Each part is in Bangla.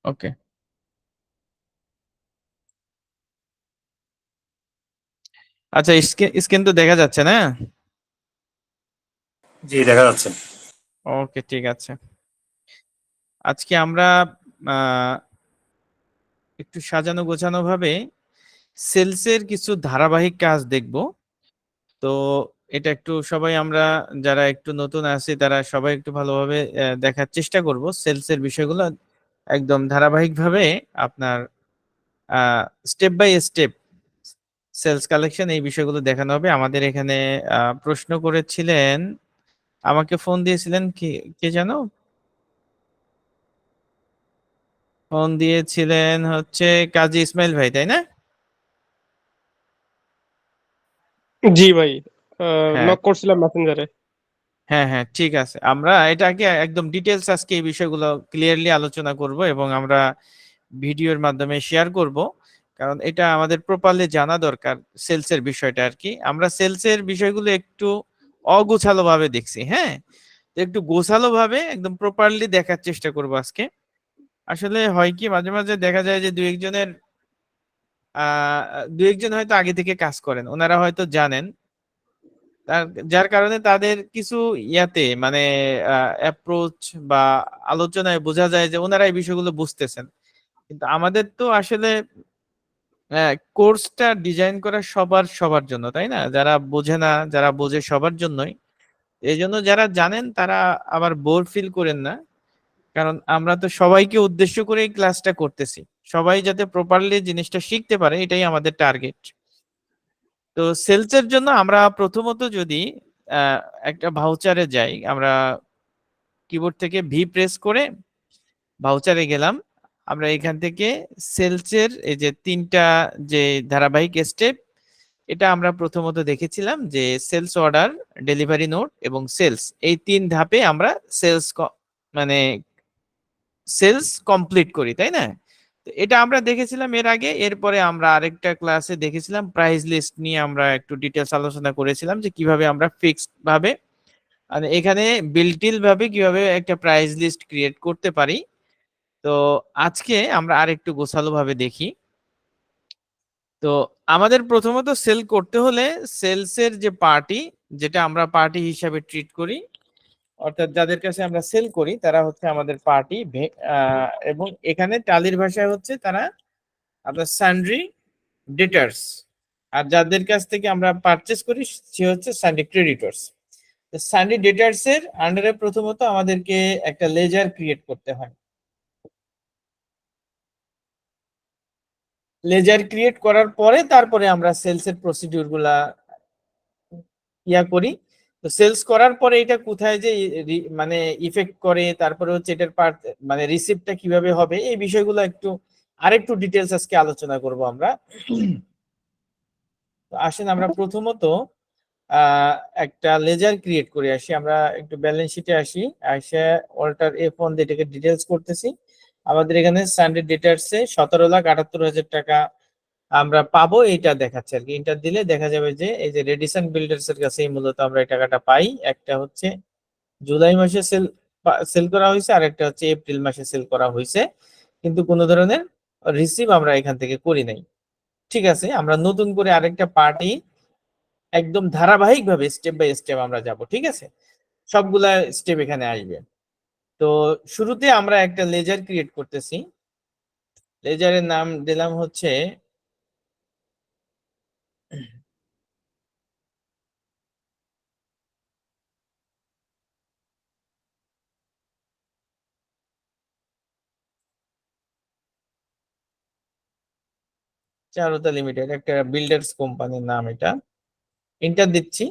ওকে। আচ্ছা, স্ক্রিন তো দেখা যাচ্ছে না? জি, দেখা যাচ্ছে। ওকে, ঠিক আছে। আজকে আমরা আহ, একটু সাজানো গোছানো ভাবে সেলসের কিছু ধারাবাহিক কাজ দেখব। তো এটা একটু সবাই আমরা যারা একটু নতুন আছি তারা সবাই একটু ভালোভাবে দেখার চেষ্টা করব সেলসের বিষয়গুলো একদম ধারাবাহিকভাবে আপনার step by step sales collection এই বিষয়গুলো দেখানো হবে। আমাদের এখানে প্রশ্ন করেছিলেন, আমাকে ফোন দিয়েছিলেন কি, কে জানো? ফোন দিয়েছিলেন হচ্ছে কাজী ইসমাইল ভাই, তাই না? জি ভাই, হ্যাঁ, নক করছিলাম মেসেঞ্জারে। হ্যাঁ, হ্যাঁ, ঠিক আছে। আমরা এটাকে একদম ডিটেলস আজকে এই বিষয়গুলো ক্লিয়ারলি আলোচনা করব এবং আমরা ভিডিওর মাধ্যমে শেয়ার করব, কারণ এটা আমাদের প্রপারলি জানা দরকার সেলসের বিষয়টা আর কি। আমরা সেলসের বিষয়গুলো একটু অগোছালো ভাবে দেখছি, হ্যাঁ। তো একটু গোছালো ভাবে একদম প্রপারলি দেখার চেষ্টা করব আজকে। আসলে হয় কি, মাঝে মাঝে দেখা যায় যে আহ দু একজন হয়তো আগে থেকে কাজ করেন, ওনারা হয়তো জানেন, তার যার কারণে তাদের কিছু ইয়াতে মানে অ্যাপ্রোচ বা আলোচনায় বোঝা যায় যে ওনারা এই বিষয়গুলো বুঝতেছেন। কিন্তু আমাদের তো আসলে কোর্সটা ডিজাইন করা সবার সবার জন্য, তাই না? যারা বোঝে না, যারা বোঝে সবার জন্যই। এই জন্য যারা জানেন তারা আবার বোর ফিল করেন না, কারণ আমরা তো সবাইকে উদ্দেশ্য করে এই ক্লাসটা করতেছি। সবাই যাতে প্রপারলি জিনিসটা শিখতে পারে, এটাই আমাদের টার্গেট। তো সেলসের জন্য আমরা প্রথমত যদি আহ, একটা ভাউচারে যাই, আমরা কিবোর্ড থেকে ভি প্রেস করে ভাউচারে গেলাম। আমরা এখান থেকে সেলসের এই যে তিনটা যে ধারাবাহিক স্টেপ, এটা আমরা প্রথমত দেখেছিলাম যে সেলস অর্ডার, ডেলিভারি নোট এবং সেলস, এই তিন ধাপে আমরা সেলস মানে সেলস কমপ্লিট করি, তাই না? তো এটা আমরা দেখেছিলাম এর আগে। এরপরে আমরা আরেকটা ক্লাসে দেখেছিলাম প্রাইস লিস্ট নিয়ে, আমরা একটু ডিটেলস আলোচনা করেছিলাম যে কিভাবে আমরা ফিক্সড ভাবে মানে এখানে বিল্টিল ভাবে কিভাবে একটা প্রাইস লিস্ট ক্রিয়েট করতে পারি। তো আজকে আমরা আরেকটু গোছালো ভাবে দেখি। তো আমাদের প্রথমত সেল করতে হলে সেলসের যে পার্টি, যেটা আমরা পার্টি হিসাবে ট্রিট করি, অর্থাৎ যাদের কাছে আমরা সেল করি তারা হচ্ছে আমাদের পার্টি। এবং এখানে টালির ভাষায় হচ্ছে তারা আপনার সান্ড্রি ডেটার্স। আর যাদের কাছ থেকে আমরা পারচেস করি সে হচ্ছে সান্ড্রি ক্রেডিটর্স। সান্ড্রি ডেটার্স এর আন্ডারে প্রথমত আমাদেরকে একটা লেজার ক্রিয়েট করতে হয়। লেজার ক্রিয়েট করার পরে তারপরে আমরা সেলস এর প্রসিডিউর গুলা করি। তো সেলস করার পরে এটা কোথায় যে মানে ইফেক্ট করে, তারপরে হচ্ছে এটার পার্ট মানে রিসিপ্টটা কিভাবে হবে, এই বিষয়গুলো একটু আরেকটু ডিটেলস আজকে আলোচনা করব আমরা। তো আসেন আমরা প্রথমত আহ একটা লেজার ক্রিয়েট করে আসি। আমরা একটু ব্যালেন্স শিটে আসি, আসে অল্টার F1 দিয়ে এটাকে ডিটেলস করতেছি। আমাদের এখানে সানডে ডেটার্সে 17,78,000 টাকা আমরা পাবো, এইটা দেখাচ্ছে আর কি। ইন্টার দিলে দেখা যাবে যে এই যে রেডিসন বিল্ডার্স এর কাছে মূলত আমরা এই টাকাটা পাই। একটা হচ্ছে জুলাই মাসে সেল সেল করা হয়েছে, আর একটা হচ্ছে এপ্রিল মাসে সেল করা হয়েছে, কিন্তু কোনো ধরনের রিসিভ আমরা এখান থেকে করি নাই। ঠিক আছে, আমরা নতুন করে আরেকটা পার্টি একদম ধারাবাহিক ভাবে স্টেপ বাই স্টেপ আমরা যাব, ঠিক আছে? সবগুলা স্টেপ এখানে আসবে। তো শুরুতে আমরা একটা লেজার ক্রিয়েট করতেছি। লেজারের নাম দিলাম হচ্ছে 'চারুতা লিমিটেড', একটা বিল্ডার্স কোম্পানির নাম এটা। এন্টার দিচ্ছি।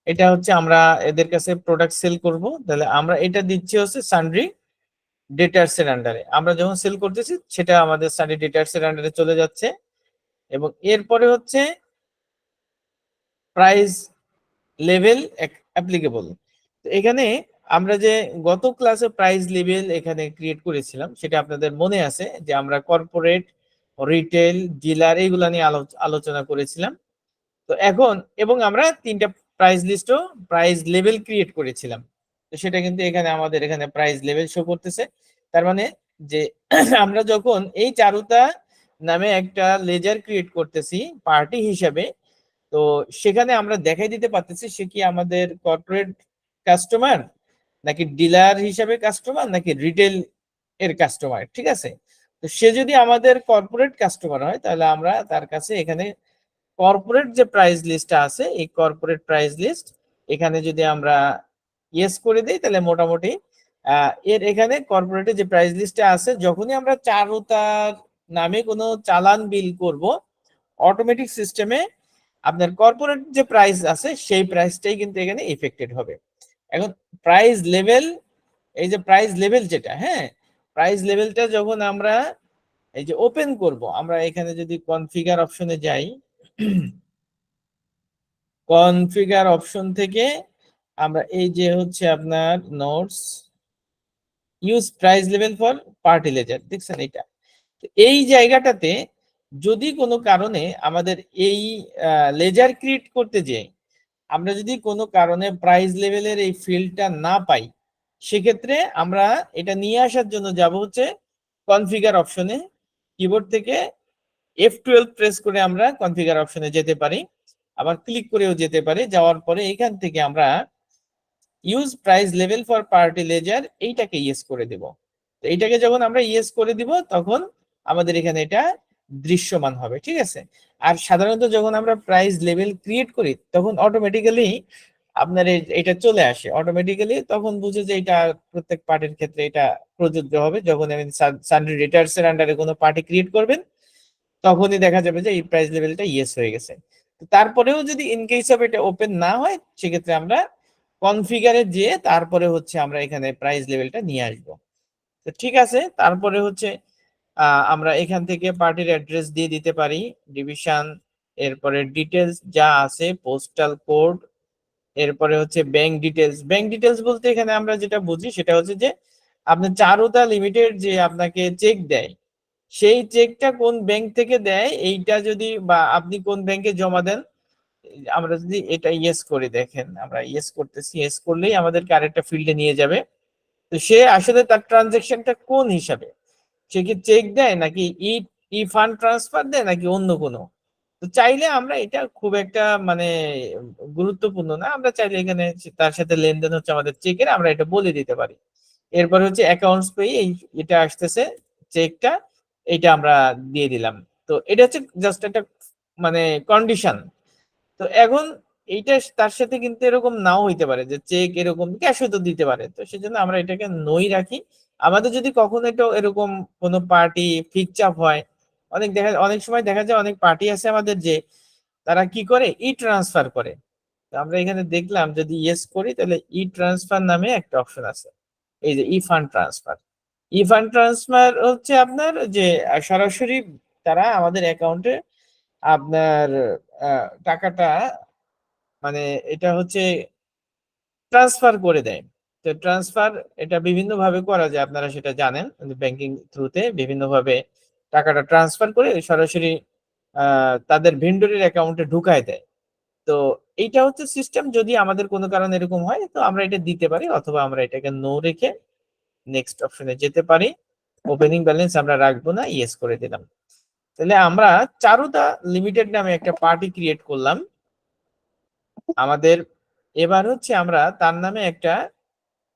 এটা হচ্ছে আমরা এদের কাছে প্রোডাক্ট সেল করব, তাহলে আমরা এটা দিচ্ছি হচ্ছে সানড্রি ডেটার্স এর আন্ডারে। আমরা যখন সেল করতেছি সেটা আমাদের সানড্রি ডেটার্স এর আন্ডারে চলে যাচ্ছে। এবং এরপরে হচ্ছে প্রাইস লেভেল অ্যাপ্লিকেবল। তো এখানে আমরা যে গত ক্লাসে প্রাইস লেভেল এখানে ক্রিয়েট করেছিলাম, সেটা আপনাদের মনে আছে যে আমরা কর্পোরেট, রিটেল, ডিলার এইগুলা নিয়ে আলোচনা করেছিলাম। তো এখন এবং আমরা তিনটা প্রাইস লিস্টও প্রাইস লেভেল ক্রিয়েট করেছিলাম। তো সেটা কিন্তু এখানে আমাদের এখানে প্রাইস লেভেল শো করতেছে। তার মানে যে আমরা যখন এই চারুতা নামে একটা লেজার ক্রিয়েট করতেছি পার্টি হিসাবে, তো সেখানে আমরা দেখাই দিতে পারতেছি সে কি আমাদের কর্পোরেট কাস্টমার, নাকি ডিলার হিসাবে কাস্টমার, নাকি রিটেল এর কাস্টমার। ঠিক আছে, তো সে যদি আমাদের কর্পোরেট কাস্টমার হয় তাহলে আমরা তার কাছে এখানে কর্পোরেট যে প্রাইস লিস্টটা আছে এই কর্পোরেট প্রাইস লিস্ট এখানে যদি আমরা ইয়েস করে দিই তাহলে মোটামুটি এর এখানে কর্পোরেটের যে প্রাইস লিস্টটা আছে যখনই আমরা চারুতার নামে কোনো চালান বিল করব অটোমেটিক সিস্টেমে আপনার কর্পোরেট যে প্রাইস আছে সেই প্রাইসটাই কিন্তু এখানে এফেক্টেড হবে। এখন প্রাইস লেভেল, এই যে প্রাইস লেভেল যেটা, হ্যাঁ প্রাইস লেভেলটা যখন আমরা এই যে ওপেন করব, আমরা এখানে যদি কনফিগার অপশনে যাই, কনফিগার অপশন থেকে আমরা এই যে হচ্ছে আপনার notes use price level for party ledger দেখছেন এটা, এই জায়গাটাতে যদি কোনো কারণে আমাদের এই লেজার ক্রিয়েট করতে যে আমরা যদি কোনো কারণে প্রাইস লেভেলের এই ফিল্ডটা না পাই, সেক্ষেত্রে আমরা এটা নিয়ে আসার জন্য যাব হচ্ছে কনফিগার অপশনে, কিবোর্ড থেকে F12 প্রেস করে আমরা কনফিগার অপশনে যেতে পারি, আবার ক্লিক করেও যেতে পারি। যাওয়ার পরে এখান থেকে আমরা use price level for party ledger এইটাকে ইয়েস করে দেব। তো এইটাকে যখন আমরা ইয়েস করে দিব তখন আমাদের এখানে এটা দৃশ্যমান হবে। ঠিক আছে, আর সাধারণত যখন আমরা প্রাইস লেভেল ক্রিয়েট করি তখন অটোমেটিক্যালি আপনার এটা চলে আসে অটোমেটিক্যালি, তখন বুঝে যে এটা প্রত্যেক পার্টির ক্ষেত্রে এটা প্রযোজ্য হবে। যখন আমি সানডে রিটার্নস এর আন্ডারে কোনো পার্টি ক্রিয়েট করবেন তখনই দেখা যাবে যে এই প্রাইস লেভেলটা ইয়েস হয়ে গেছে। তারপরেও যদি ইন কেস অফ এটা ওপেন না হয় সেক্ষেত্রে আমরা কনফিগারে যেয়ে তারপরে হচ্ছে আমরা এখানে প্রাইস লেভেলটা নিয়ে আসবো। তো ঠিক আছে, তারপরে হচ্ছে আমরা এখান থেকে পার্টির অ্যাড্রেস দিয়ে দিতে পারি, ডিভিশন, এরপরে ডিটেলস যা আছে পোস্টাল কোড, এরপরে হচ্ছে ব্যাংক ডিটেলস। ব্যাংক ডিটেলস বলতে এখানে আমরা যেটা বুঝি সেটা হচ্ছে যে আপনার চারুতা লিমিটেড যে আপনাকে চেক দেয় সেই চেকটা কোন ব্যাংক থেকে দেয় এইটা যদি, বা আপনি কোন ব্যাংকে জমা দেন, আমরা যদি এটা ইয়েস করে দেখেন, আমরা ইয়েস করতেছি, ইয়েস করলেই আমাদেরকে আরেকটা ফিল্ডে নিয়ে যাবে। তো সে আসলে তার ট্রানজেকশনটা কোন হিসাবে, সে কি চেক দেয় নাকি ই ই ফান্ড ট্রান্সফার দেয় নাকি অন্য কোনো। তো চাইলে আমরা এটা খুব একটা মানে গুরুত্বপূর্ণ না, আমরা চাইলে এখানে তার সাথে লেনদেন হচ্ছে আমাদের চেকের, আমরা এটা বলে দিতে পারি। এরপর হচ্ছে অ্যাকাউন্টস পে, এই এটা আসতেছে চেকটা, এটা আমরা দিয়ে দিলাম। তো এটা হচ্ছে জাস্ট একটা মানে কন্ডিশন। তো এখন এইটা তার সাথে কিন্তু এরকম নাও হইতে পারে যে চেক এরকম ক্যাশও তো দিতে পারে, তো সেজন্য আমরা এটাকে নই রাখি। আমাদের যদি কখনো এটা এরকম কোনো পার্টি ফিক্স আপ হয়, অনেক সময় দেখা যায় অনেক পার্টি আছে আমাদের যে তারা কি করে ই ট্রান্সফার করে। তো আমরা এখানে দেখলাম যদি ইয়েস করি তাহলে ই ট্রান্সফার নামে একটা অপশন আছে, এই যে ই ফান্ড ট্রান্সফার। ই ফান্ড ট্রান্সফার হচ্ছে আপনার যে সরাসরি তারা আমাদের অ্যাকাউন্টে আপনার টাকাটা মানে এটা হচ্ছে ট্রান্সফার করে দেয়। তো ট্রান্সফার এটা বিভিন্ন ভাবে করা যায়, আপনারা সেটা জানেন, ব্যাংকিং থ্রুতে বিভিন্ন ভাবে টাকাটা ট্রান্সফার করে সরাসরি তাদের ভেন্ডরের অ্যাকাউন্টে ঢুকায় দেয়। তো এইটা হচ্ছে সিস্টেম, যদি আমাদের কোনো কারণে এরকম হয় তো আমরা এটা দিতে পারি, অথবা আমরা এটাকে নো রেখে নেক্সট অপশনে যেতে পারি। ওপেনিং ব্যালেন্স আমরা রাখবো না, ইয়েস করে দিলাম। তাহলে আমরা চারুদা লিমিটেড নামে একটা পার্টি ক্রিয়েট করলাম আমাদের। এবার হচ্ছে আমরা তার নামে একটা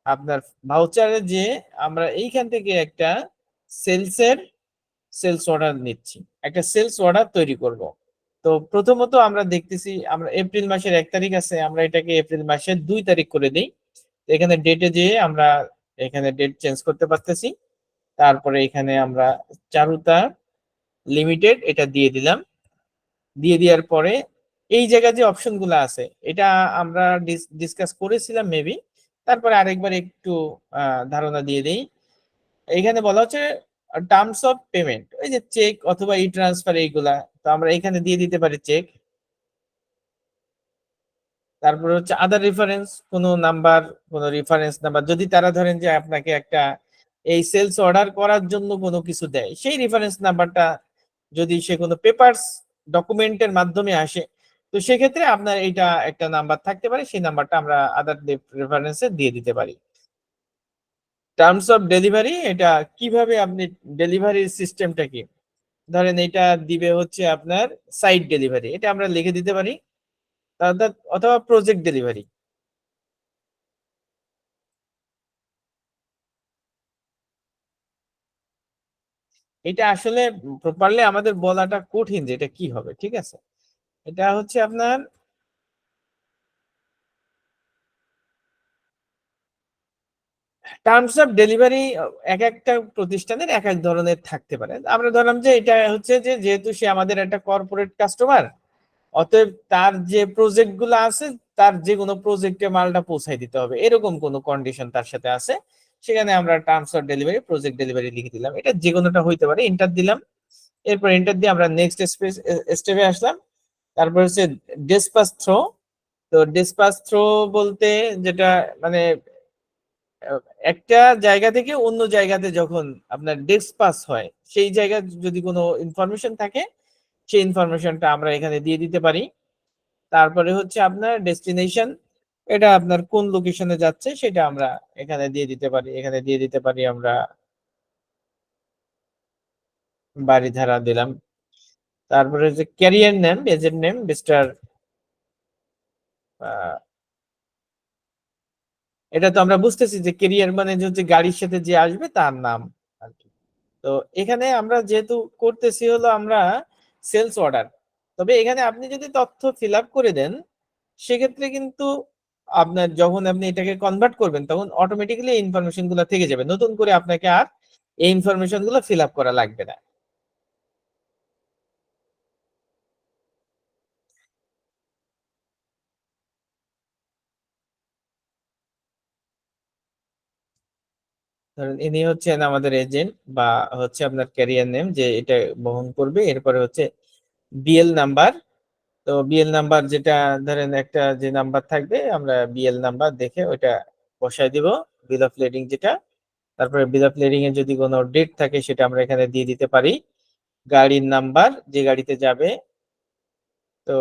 আপনার ভাউচারে যে আমরা এইখান থেকে একটা সেলসের সেলস অর্ডার নিচ্ছি, একটা সেলস অর্ডার তৈরি করব। তো প্রথমত আমরা দেখতেছি আমরা এপ্রিল মাসের 1 তারিখ আছে, আমরা এটাকে এপ্রিল মাসের 2 তারিখ করে দিই। এখানে ডেটে যেয়ে আমরা এখানে ডেট চেঞ্জ করতে পারতেছি। তারপরে এখানে আমরা চারুতা লিমিটেড এটা দিয়ে দিলাম। দিয়ে দেওয়ার পরে এই জায়গায় যে অপশন গুলো আছে এটা আমরা ডিসকাস করেছিলাম মেবি, তারপরে আরেকবার একটু ধারণা দিয়ে দেই। এখানে বলা হচ্ছে টার্মস অফ পেমেন্ট, ওই যে চেক অথবা ই ট্রান্সফার এইগুলা, তো আমরা এখানে দিয়ে দিতে পারি চেক। তারপরে হচ্ছে আদার রেফারেন্স, কোনো নাম্বার, কোনো রেফারেন্স নাম্বার, যদি তারা ধরেন যে আপনাকে একটা এই সেলস অর্ডার করার জন্য কোনো কিছু দেয়, সেই রেফারেন্স নাম্বারটা যদি সে কোনো পেপারস ডকুমেন্টের মাধ্যমে আসে, তো সেক্ষেত্রে আপনার এইটা একটা নাম্বার থাকতে পারে, সেই নাম্বারটা আমরা আদার রেফারেন্সে দিয়ে দিতে পারি। টার্মস অফ ডেলিভারি, এটা কিভাবে আপনি ডেলিভারির সিস্টেমটা কি, ধরেন এটা দিবে হচ্ছে আপনার সাইট ডেলিভারি, এটা আমরা লিখে দিতে পারি, অথবা প্রজেক্ট ডেলিভারি। এটা আসলে প্রপারলি আমাদের বলাটা কঠিন যে এটা কি হবে, ঠিক আছে। এটা হচ্ছে আপনার টার্মস অফ ডেলিভারি এক একটা প্রতিষ্ঠানের এক এক ধরনের থাকতে পারে। আমরা ধরলাম যে এটা হচ্ছে যে যেহেতু সে আমাদের একটা কর্পোরেট কাস্টমার, অতএব তার যে প্রজেক্ট গুলো আছে তার যে কোনো প্রজেক্টে মালটা পৌঁছাই দিতে হবে, এরকম কোনো কন্ডিশন তার সাথে আছে, সেখানে আমরা terms of delivery project delivery লিখে দিলাম। এটা যে কোনোটা হইতে পারে, এন্টার দিলাম। এরপর এন্টার দিয়ে আমরা নেক্সট স্টেপে আসলাম। তারপর হচ্ছে ডিসপাস থ্রো। তো ডিসপাস থ্রো বলতে যেটা মানে একটা জায়গা থেকে অন্য জায়গাতে যখন আপনার ডিসপাস হয়, সেই জায়গায় যদি কোনো ইনফরমেশন থাকে সেই ইনফরমেশনটা আমরা এখানে দিয়ে দিতে পারি। তারপরে হচ্ছে আপনার ডেস্টিনেশন, এটা আপনার কোন লোকেশনে যাচ্ছে সেটা আমরা এখানে দিয়ে দিতে পারি। এখানে দিয়ে দিতে পারি আমরা বাড়িধারা দিলাম। তারপরে হচ্ছে career name, agent name mister, এটা তো আমরা বুঝতেছি যে কেরিয়ার মানে যে হচ্ছে গাড়ির সাথে যে আসবে তার নাম আর কি। তো এখানে আমরা যেহেতু করতেছি হলো আমরা সেলস অর্ডার, তবে এখানে আপনি যদি তথ্য ফিল আপ করে দেন সেক্ষেত্রে কিন্তু আপনার যখন আপনি এটাকে কনভার্ট করবেন তখন অটোমেটিক্যালি এই ইনফরমেশন গুলো থেকে যাবে, নতুন করে আপনাকে আর এই ইনফরমেশন গুলো ফিল আপ করা লাগবে না। ধরেন ইনি হচ্ছেন আমাদের এজেন্ট বা হচ্ছে আপনার ক্যারিয়ার নেম যে এটা বহন করবে। এরপরে হচ্ছে বিএল নাম্বার। তো বিএল নাম্বার যেটা ধরেন একটা যে নাম্বার থাকবে আমরা বিএল নাম্বার দেখে ওইটা বসায় দিব, বিল অফ লেডিং যেটা। তারপরে বিল অফ লেডিং এ যদি কোনো ডেট থাকে সেটা আমরা এখানে দিয়ে দিতে পারি। গাড়ির নাম্বার যে গাড়িতে যাবে, তো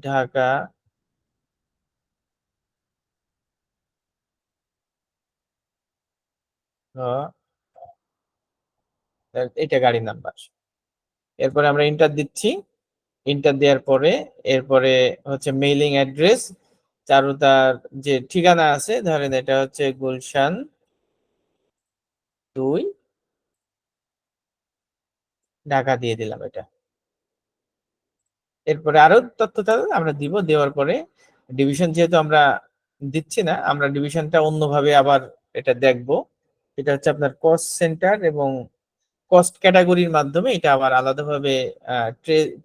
ঢাকা, এটা গাড়ির নাম্বার। এরপরে আমরা ইন্টার দিচ্ছি। ইন্টার দেওয়ার পরে এরপরে হচ্ছে মেইলিং অ্যাড্রেস, চারুতার যে ঠিকানা আছে ধরেন এটা হচ্ছে গুলশান 2, ঢাকা দিয়ে দিলাম এটা। এরপরে আরো তথ্য তাহলে আমরা দিব, দেওয়ার পরে ডিভিশন যেহেতু আমরা দিচ্ছি না, আমরা ডিভিশনটা অন্যভাবে আবার এটা দেখব। এটা হচ্ছে আপনার কস্ট সেন্টার এবং কস্ট ক্যাটাগরির মাধ্যমে এটা আবার আলাদাভাবে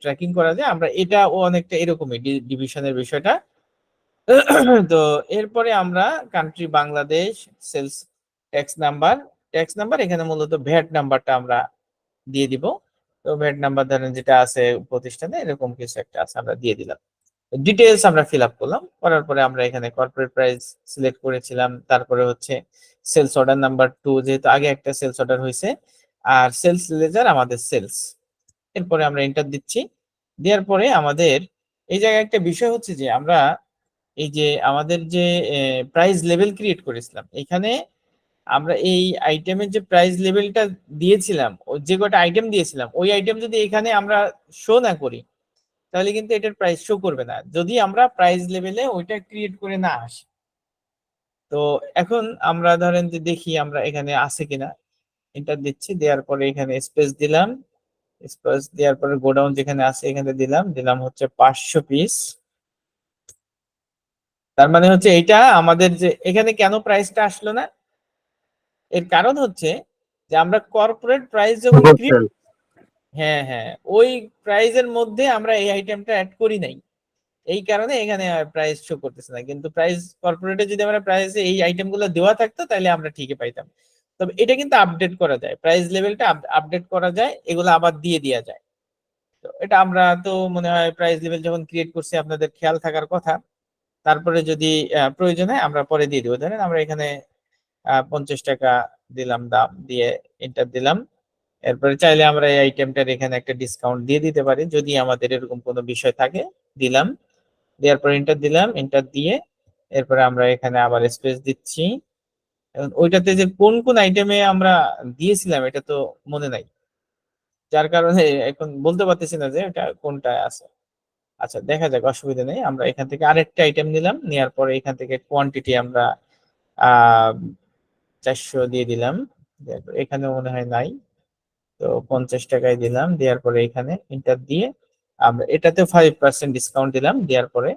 ট্র্যাকিং করা যায়। আমরা এটাও অনেকটা এরকমই ডিভিশনের বিষয়টা। তো এরপরে আমরা country Bangladesh, sales tax number, tax number এখানে মূলত ভ্যাট নাম্বারটা আমরা দিয়ে দিব। তো ভ্যাট নাম্বার ধরেন যেটা আছে প্রতিষ্ঠানে এরকম কিছু একটা আছে আমরা দিয়ে দিলাম। ডিটেলস আমরা ফিল আপ করলাম, করার পরে আমরা এখানে কর্পোরেট প্রাইস সিলেক্ট করেছিলাম। তারপরে হচ্ছে সেলস অর্ডার নাম্বার 2, যেহেতু আগে একটা সেলস অর্ডার হয়েছে, আর সেলস লেজার আমাদের সেলস। এরপরে আমরা এন্টার দিচ্ছি। দেওয়ার পরে আমাদের এই জায়গায় একটা বিষয় হচ্ছে যে আমরা এই যে আমাদের যে প্রাইস লেভেল ক্রিয়েট করেছিলাম এখানে আমরা এই আইটেমের যে প্রাইস লেভেলটা দিয়েছিলাম, যে কটা আইটেম দিয়েছিলাম ওই আইটেম যদি এখানে আমরা শো না করি তাহলে কিন্তু এটার প্রাইস শো করবে না, যদি আমরা প্রাইস লেভেলে ওইটা ক্রিয়েট করে না আসি। তো এখন আমরা ধরেন যে দেখি আমরা এখানে আছে কিনা, এন্টার দিচ্ছি, দেওয়ার পরে এখানে স্পেস দিলাম। স্পেস দেওয়ার পরে গোডাউন যেখানে আছে এখানে দিলাম, দিলাম হচ্ছে 500 পিস। তার মানে হচ্ছে এটা আমাদের যে এখানে কেন প্রাইসটা আসলো না, এর কারণ হচ্ছে যে আমরা কর্পোরেট প্রাইস যখন ক্রিয়েট, হ্যাঁ হ্যাঁ, ওই প্রাইজের মধ্যে আমরা এই আইটেমটা অ্যাড করি নাই, এই কারণে এখানে প্রাইস শো করতেছে না। কিন্তু প্রাইস কর্পোরেটে যদি আমরা প্রাইসে এই আইটেম গুলো দেওয়া থাকতো তাহলে আমরা ঠিকই পাইতাম। তবে এটা কিন্তু আপডেট করা যায়, প্রাইস লেভেলটা আপডেট করা যায়, এগুলো আবার দিয়ে দেওয়া যায়। তো এটা আমরা তো মনে হয় প্রাইস লেভেল যখন ক্রিয়েট করছি আপনাদের খেয়াল থাকার কথা। তারপরে যদি প্রয়োজন হয় আমরা পরে দিয়ে দিব। ধরেন আমরা এখানে 50 টাকা দিলাম, দাম দিয়ে এন্টার দিলাম। এরপরে চাইলে আমরা এই আইটেমটার এখানে একটা ডিসকাউন্ট দিয়ে দিতে পারি যদি আমাদের এরকম কোনো বিষয় থাকে, দিলাম। দেওয়ার পর এন্টার দিলাম, এন্টার দিয়ে এরপরে আমরা এখানে আবার স্পেস দিচ্ছি। এখন ওইটাতে যে কোন কোন আইটেমে আমরা দিয়েছিলাম এটা তো মনে নাই, যার কারণে এখন বলতে পারতেছি না যে এটা কোনটা আছে। আচ্ছা দেখা যাক, অসুবিধা নেই। আমরা এখান থেকে আরেকটা আইটেম নিলাম, নেওয়ার পরে এখান থেকে কোয়ান্টিটি আমরা আহ 400 দিয়ে দিলাম। এখানে মনে হয় নাই, তো 50 টাকায় দিলাম। দেওয়ার পরে এখানে ইন্টার দিয়ে আমরা এটাতে 5% ডিসকাউন্ট দিলাম। দেওয়ার পরে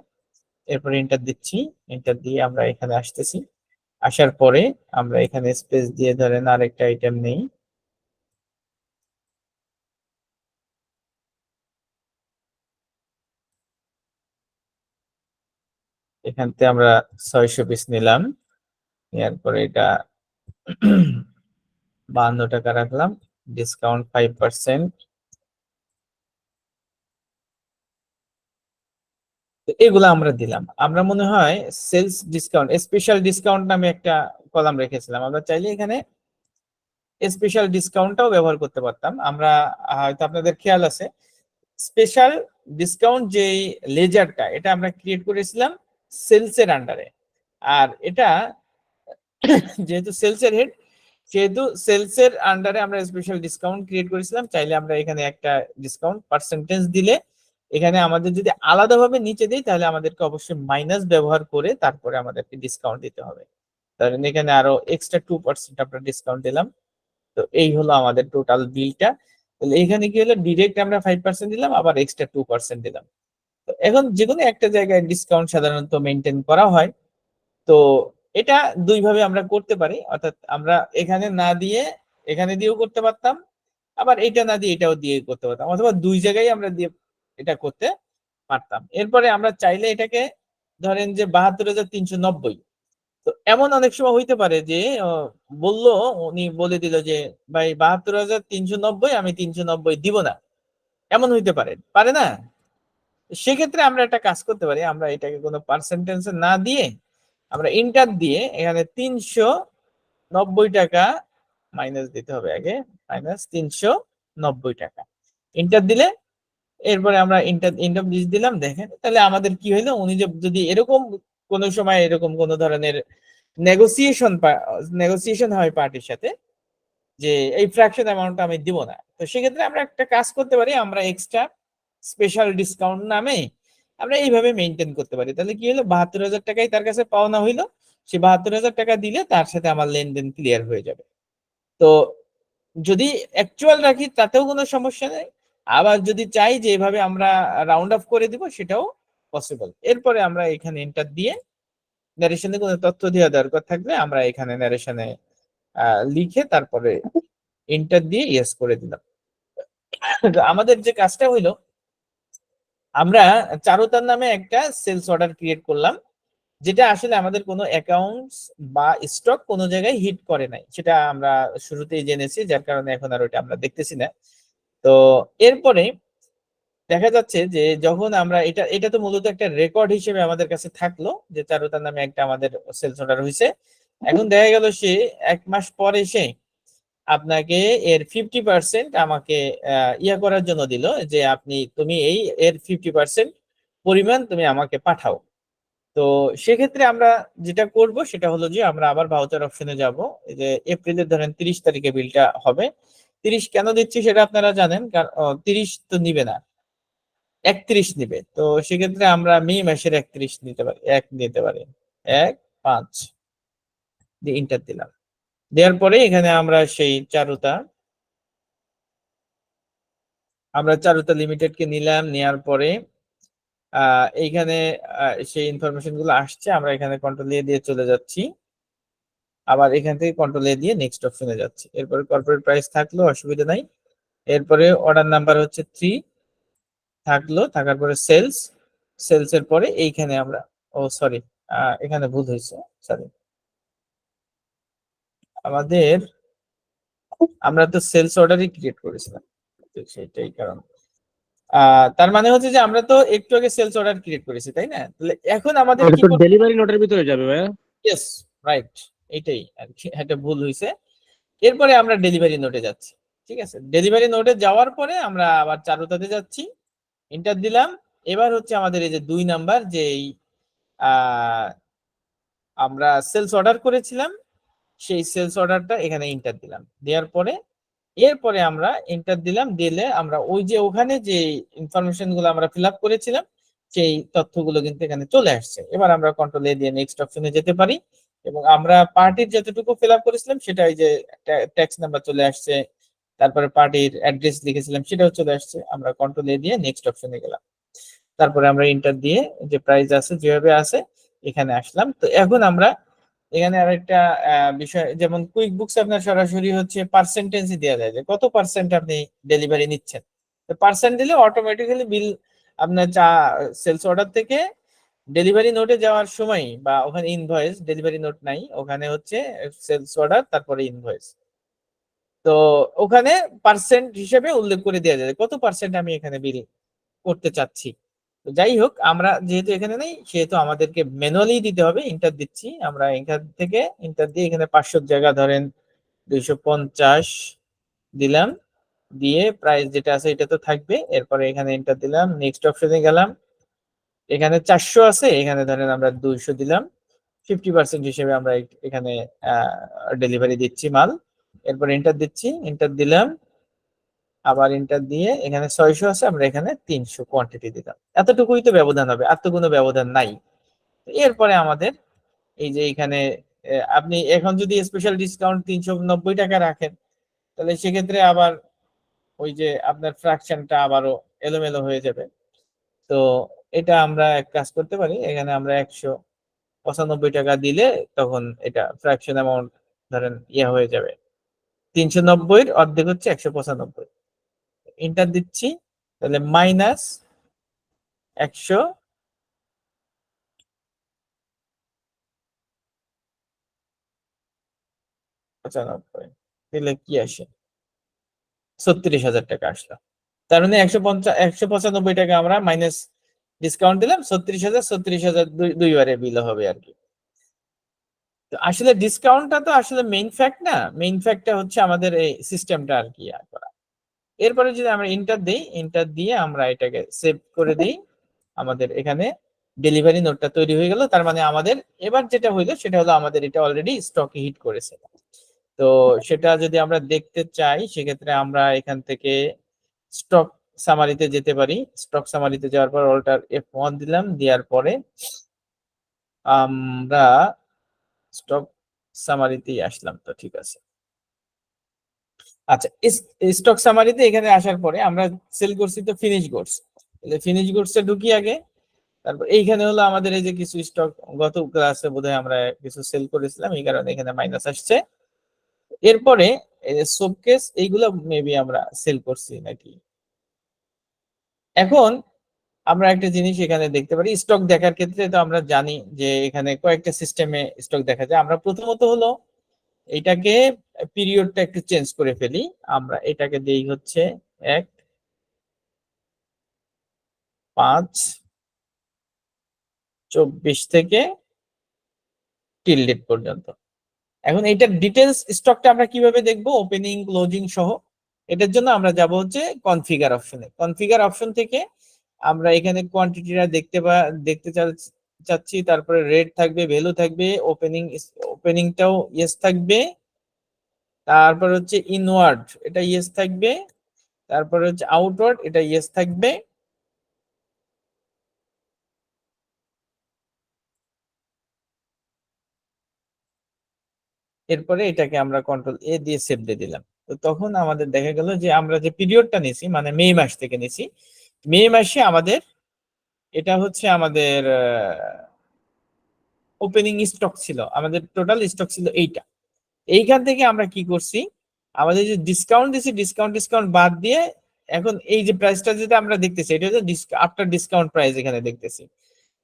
এরপরে ইন্টার দিচ্ছি। ইন্টার দিয়ে আমরা এখানে আসতেছি। আসার পরে আমরা এখানে স্পেস দিয়ে ধরেন আরেকটা আইটেম নেই। এখান থেকে আমরা 600 পিস নিলাম। নেওয়ার পরে এটা 52 টাকা রাখলাম, ডিসকাউন্ট 5%। এগুলো আমরা দিলাম। আমরা মনে হয় সেলস ডিসকাউন্ট, স্পেশাল ডিসকাউন্ট নামে একটা কলাম রেখেছিলাম। আমরা চাইলে এখানে স্পেশাল ডিসকাউন্টটাও ব্যবহার করতে পারতাম। আমরা হয়তো আপনাদের খেয়াল আছে, স্পেশাল ডিসকাউন্ট যে লেজারটা এটা আমরা ক্রিয়েট করেছিলাম সেলসের আন্ডারে। আর এটা যেহেতু সেলসের হেড, সেহেতু সেলসের আন্ডারে আমরা স্পেশাল ডিসকাউন্ট ক্রিয়েট করেছিলাম। চাইলে আমরা এখানে একটা ডিসকাউন্ট পার্সেন্টেজ দিলে, এখানে আমাদের যদি আলাদাভাবে নিচে দিই তাহলে আমাদেরকে অবশ্যই মাইনাস ব্যবহার করে তারপরে আমাদেরকে ডিসকাউন্ট দিতে হবে। ধরেন এখানে আরো এক্সট্রা 2% আমরা ডিসকাউন্ট দিলাম। তো এই হলো আমাদের টোটাল বিলটা। তাহলে এখানে কি হলো, ডিরেক্ট আমরা 5% দিলাম, আবার এক্সট্রা 2% দিলাম। তো এখন যে কোনো একটা জায়গায় ডিসকাউন্ট সাধারণত মেনটেন করা হয়। তো এটা দুই ভাবে আমরা করতে পারি, অর্থাৎ আমরা এখানে না দিয়ে এখানে দিয়েও করতে পারতাম, আবার এটা না দিয়ে এটাও দিয়ে করতে পারতাম, অথবা দুই জায়গায় আমরা দিয়ে এটা করতে পারতাম। এরপরে আমরা চাইলে এটাকে ধরেন যে 72,390। তো এমন অনেক সময় হইতে পারে যে বললো, উনি বলে দিল যে ভাই 72,390, আমি 390 দিব না, এমন হইতে পারে, পারে না? সেক্ষেত্রে আমরা একটা কাজ করতে পারি, আমরা এটাকে কোনো পার্সেন্টেজ না দিয়ে আমরা ইন্টার দিয়ে এখানে 390 টাকা মাইনাস দিতে হবে আগে, মাইনাস 390 টাকা ইন্টার দিলে, এরপরে আমরা ইন্টার ইনকাম দিলাম। দেখেন তাহলে আমাদের কি হইলো, উনি যদি এরকম কোন সময় এরকম কোন ধরনের নেগোসিয়েশন নেগোসিয়েশন হয় পার্টির সাথে যে এই ফ্র্যাকশন অ্যামাউন্টটা আমি দিব না, তো সেক্ষেত্রে আমরা একটা কাজ করতে পারি, আমরা এক্সট্রা স্পেশাল ডিসকাউন্ট নামে আমরা এইভাবে মেনটেন করতে পারি। তাহলে কি হলো, 72,000 টাকাই তার কাছে পাওনা হইলো, সে 72,000 টাকা দিলে তার সাথে আমার লেনদেন ক্লিয়ার হয়ে যাবে। তো যদি অ্যাকচুয়াল রাখি তাতেও কোনো সমস্যা নেই, আবার যদি চাই যে এভাবে আমরা রাউন্ড অফ করে দিব সেটাও পসিবল। এরপরে আমরা এখানে এন্টার দিয়ে ন্যারেশনে কোনো তথ্য দেওয়া দরকার থাকলে আমরা এখানে ন্যারেশনে লিখে তারপরে এন্টার দিয়ে ইয়েস করে দিলাম। তো আমাদের যে কাজটা হইলো, আমরা চারুতার নামে একটা সেলস অর্ডার ক্রিয়েট করলাম, যেটা আসলে আমাদের কোনো অ্যাকাউন্টস বা স্টক কোনো জায়গায় হিট করে নাই, সেটা আমরা শুরুতেই জেনেছি, যার কারণে এখন আর ওটা আমরা দেখতেছি না। তো এরপরে দেখা যাচ্ছে যে যখন আমরা এটা এটা তো মূলত একটা রেকর্ড হিসেবে আমাদের কাছে থাকলো যে চারুতার নামে একটা আমাদের সেলস অর্ডার হয়েছে। এখন দেখা গেল সে 1 মাস পর এসে আপনাকে এর 50% আমাকে ইয়া করার জন্য দিল, যে তুমি এর 50% পরিমাণ তুমি আমাকে পাঠাও। তো সেক্ষেত্রে আমরা যেটা করব সেটা হলো যে আমরা আবার ভাউচার অপশনে যাব। এই যে এপ্রিলের ধরেন 30 তারিখে বিলটা হবে। 30 কেন দিচ্ছি সেটা আপনারা জানেন, কারণ 30 তো নিবে না, 31 নিবে। তো সেক্ষেত্রে আমরা মে মাসের 31 নিতে পারি, 1 নিতে পারি, 1/5 দিয়ে ইন্টার দিলাম। দেওয়ার পরে এখানে আমরা চারুতা লিমিটেড কে নিলাম। নেওয়ার পরে এইখানে সেই ইনফরমেশন গুলো আসছে, আমরা এখানে কন্ট্রোল এ দিয়ে চলে যাচ্ছি, আবার এখান থেকে কন্ট্রোল এ দিয়ে নেক্সট অপশনে যাচ্ছি। এরপরে কর্পোরেট প্রাইস থাকলো, অসুবিধা নাই। এরপরে অর্ডার নাম্বার হচ্ছে 3 থাকলো, থাকার পরে সেলস, সেলস এর পরে এইখানে আমরা, ও সরি, এখানে ভুল হয়েছে, সরি। আমাদের আমরা তো সেলস অর্ডারই ক্রিয়েট করেছিলাম, তো সেটাই কারণ। তার মানে হচ্ছে যে আমরা তো একটু আগে সেলস অর্ডার ক্রিয়েট করেছি, তাই না? তাহলে এখন আমাদের এটা কি তো করতে? ডেলিভারি নোটের ভিতরে যাবে ভাইয়া। ইয়েস, রাইট, এটাই আর কি, একটা ভুল হয়েছে। এরপরে আমরা ডেলিভারি নোটে যাচ্ছি। ঠিক আছে, ডেলিভারি নোটে যাওয়ার পরে আমরা আবার চারুতাতে যাচ্ছি, এন্টার দিলাম। এবার হচ্ছে আমাদের এই যে 2 নাম্বার যে আমরা সেলস অর্ডার করেছিলাম, সেই সেলস অর্ডারটা এখানে এন্টার দিলাম, দেওয়ার পরে এরপরে আমরা এন্টার দিলাম, দিলে আমরা ওই যে ওখানে যে ইনফরমেশন গুলো আমরা ফিল আপ করেছিলাম সেই তথ্যগুলো কিন্তু এখানে চলে আসছে। এবার আমরা কন্ট্রোল এ দিয়ে নেক্সট অপশনে যেতে পারি এবং আমরা পার্টির যতটুকু ফিল আপ করেছিলাম সেটা ওই যে ট্যাক্স নাম্বার চলে আসছে, তারপরে পার্টির অ্যাড্রেস লিখেছিলাম সেটাও চলে আসছে। আমরা কন্ট্রোল এ দিয়ে নেক্সট অপশনে গেলাম, তারপরে আমরা এন্টার দিয়ে যে প্রাইস আছে যেভাবে আছে এখানে আসলাম। তো এখন আমরা এখানে আরেকটা বিষয়, যেমন কুইক বুকস আপনার সরাসরি হচ্ছে পার্সেন্টেজ দেওয়া যায় যে কত পার্সেন্ট আপনি ডেলিভারি নিচ্ছেন। তো পার্সেন্ট দিলে অটোমেটিক্যালি বিল আপনার সেলস অর্ডার থেকে ডেলিভারি নোটে যাওয়ার সময়, বা ওখানে ইনভয়েস, ডেলিভারি নোট নাই, ওখানে হচ্ছে সেলস অর্ডার তারপরে ইনভয়েস। তো ওখানে পার্সেন্ট হিসেবে উল্লেখ করে দেওয়া যায় কত পার্সেন্ট আমি এখানে বিল করতে চাচ্ছি। তো যাই হোক, আমরা যেহেতু এখানে নেই সেহেতু আমাদেরকে ম্যানুয়ালি দিতে হবে। ইন্টার দিচ্ছি আমরা, এখান থেকে ইন্টার দিয়ে এখানে 500 জায়গা ধরেন 250 দিলাম, দিয়ে প্রাইস যেটা আছে এটা তো থাকবে। এরপরে এখানে এন্টার দিলাম, নেক্সট অপশনে গেলাম, এখানে 400 আছে, এখানে ধরেন আমরা 200 দিলাম। 50% হিসেবে আমরা এখানে ডেলিভারি দিচ্ছি মাল। এরপর এন্টার দিচ্ছি, এন্টার দিলাম, আবার এন্টার দিয়ে এখানে 600 আছে, আমরা এখানে 300 কোয়ান্টিটি দিলাম। এতটুকুই তো ব্যবধান হবে, আর তো কোনো ব্যবধান নাই। এরপরে আমাদের এই যে এখানে আপনি এখন যদি স্পেশাল ডিসকাউন্ট 390 টাকা রাখেন তাহলে সেক্ষেত্রে আবার ওই যে আপনার ফ্র্যাকশনটা আবারও এলোমেলো হয়ে যাবে। তো এটা আমরা এক কাজ করতে পারি, এখানে আমরা 195 টাকা দিলে তখন এটা ফ্র্যাকশন অ্যামাউন্ট ধরেন ইয়ে হয়ে যাবে, 390 এর অর্ধেক হচ্ছে 195। ইন্টার দিচ্ছি, তাহলে মাইনাস 195 দিলে কি আসে, 36,000 টাকা আসলো। তার মানে 195 টাকা আমরা মাইনাস ডিসকাউন্ট দিলাম, 36,000, 36,000 দুইবারে বিল হবে আর কি। তো আসলে ডিসকাউন্টটা তো আসলে মেইন ফ্যাক্ট না, মেইন ফ্যাক্টটা হচ্ছে আমাদের এই সিস্টেমটা আর কি করা। এরপরে যদি আমরা ইন্টার দিই, ইন্টার দিয়ে আমরা এটাকে সেভ করে দিই, আমাদের এখানে ডেলিভারি নোটটা তৈরি হয়ে গেল। তার মানে আমাদের এবার যেটা হইলো সেটা হলো আমাদের এটা অলরেডি স্টকে হিট করেছে। তো সেটা যদি আমরা দেখতে চাই সেক্ষেত্রে আমরা এখান থেকে স্টক সামারিতে যেতে পারি। স্টক সামারিতে যাওয়ার পর অল্টার F1 দিলাম, দেওয়ার পরে আমরা স্টক সামারিতেই আসলাম। তো ঠিক আছে, আচ্ছা স্টক সামারিতে এখানে আসার পরে আমরা সেল করছি তো ফিনিশ গুডস, ফিনিশ গুডসে ঢুকি আগে। তারপর এইখানে হলো আমাদের এই যে কিছু স্টক গত ক্লাসে বোধহয় আমরা কিছু সেল করেছিলাম, এই কারণে এখানে মাইনাস আসছে। এরপরে এই যে শোকেস এইগুলো মেবি আমরা সেল করছি নাকি। এখন আমরা একটা জিনিস এখানে দেখতে পারি, স্টক দেখার ক্ষেত্রে তো আমরা জানি যে এখানে কয়েকটা সিস্টেমে স্টক দেখা যায়। আমরা প্রথমত হলো এটাকে পিরিয়ডটা একটু চেঞ্জ করে ফেলি। আমরা এটাকে দেই হচ্ছে 1/5/24 থেকে টিল ডেট পর্যন্ত। এখন এইটার ডিটেলস স্টকটা আমরা কিভাবে দেখবো, ওপেনিং ক্লোজিং সহ। এটার জন্য আমরা যাব হচ্ছে কনফিগার অপশনে। কনফিগার অপশন থেকে আমরা এখানে কোয়ান্টিটিটা দেখতে চাচ্ছি, তারপরে রেট থাকবে, ভ্যালু থাকবে, ওপেনিংটাও ইয়েস থাকবে, তারপর হচ্ছে ইনওয়ার্ড এটা ইয়েস থাকবে, তারপরে হচ্ছে আউটওয়ার্ড এটা ইয়েস থাকবে। এরপরে এটাকে আমরা কন্ট্রোল এ দিয়ে সেভ দিয়ে দিলাম। তো তখন আমাদের দেখা গেল যে আমরা যে পিরিয়ডটা নিছি মানে মে মাস থেকে নিছি, মে মাসে আমাদের এটা হচ্ছে আমাদের ওপেনিং স্টক ছিল, আমাদের টোটাল স্টক ছিল এইটা। এইখান থেকে আমরা কি করছি, আমাদের যে ডিসকাউন্ট দিছি ডিসকাউন্ট ডিসকাউন্ট বাদ দিয়ে এখন এই যে প্রাইসটা যেটা আমরা দেখতেছি এটা হচ্ছে আফটার ডিসকাউন্ট প্রাইস এখানে দেখতেছি।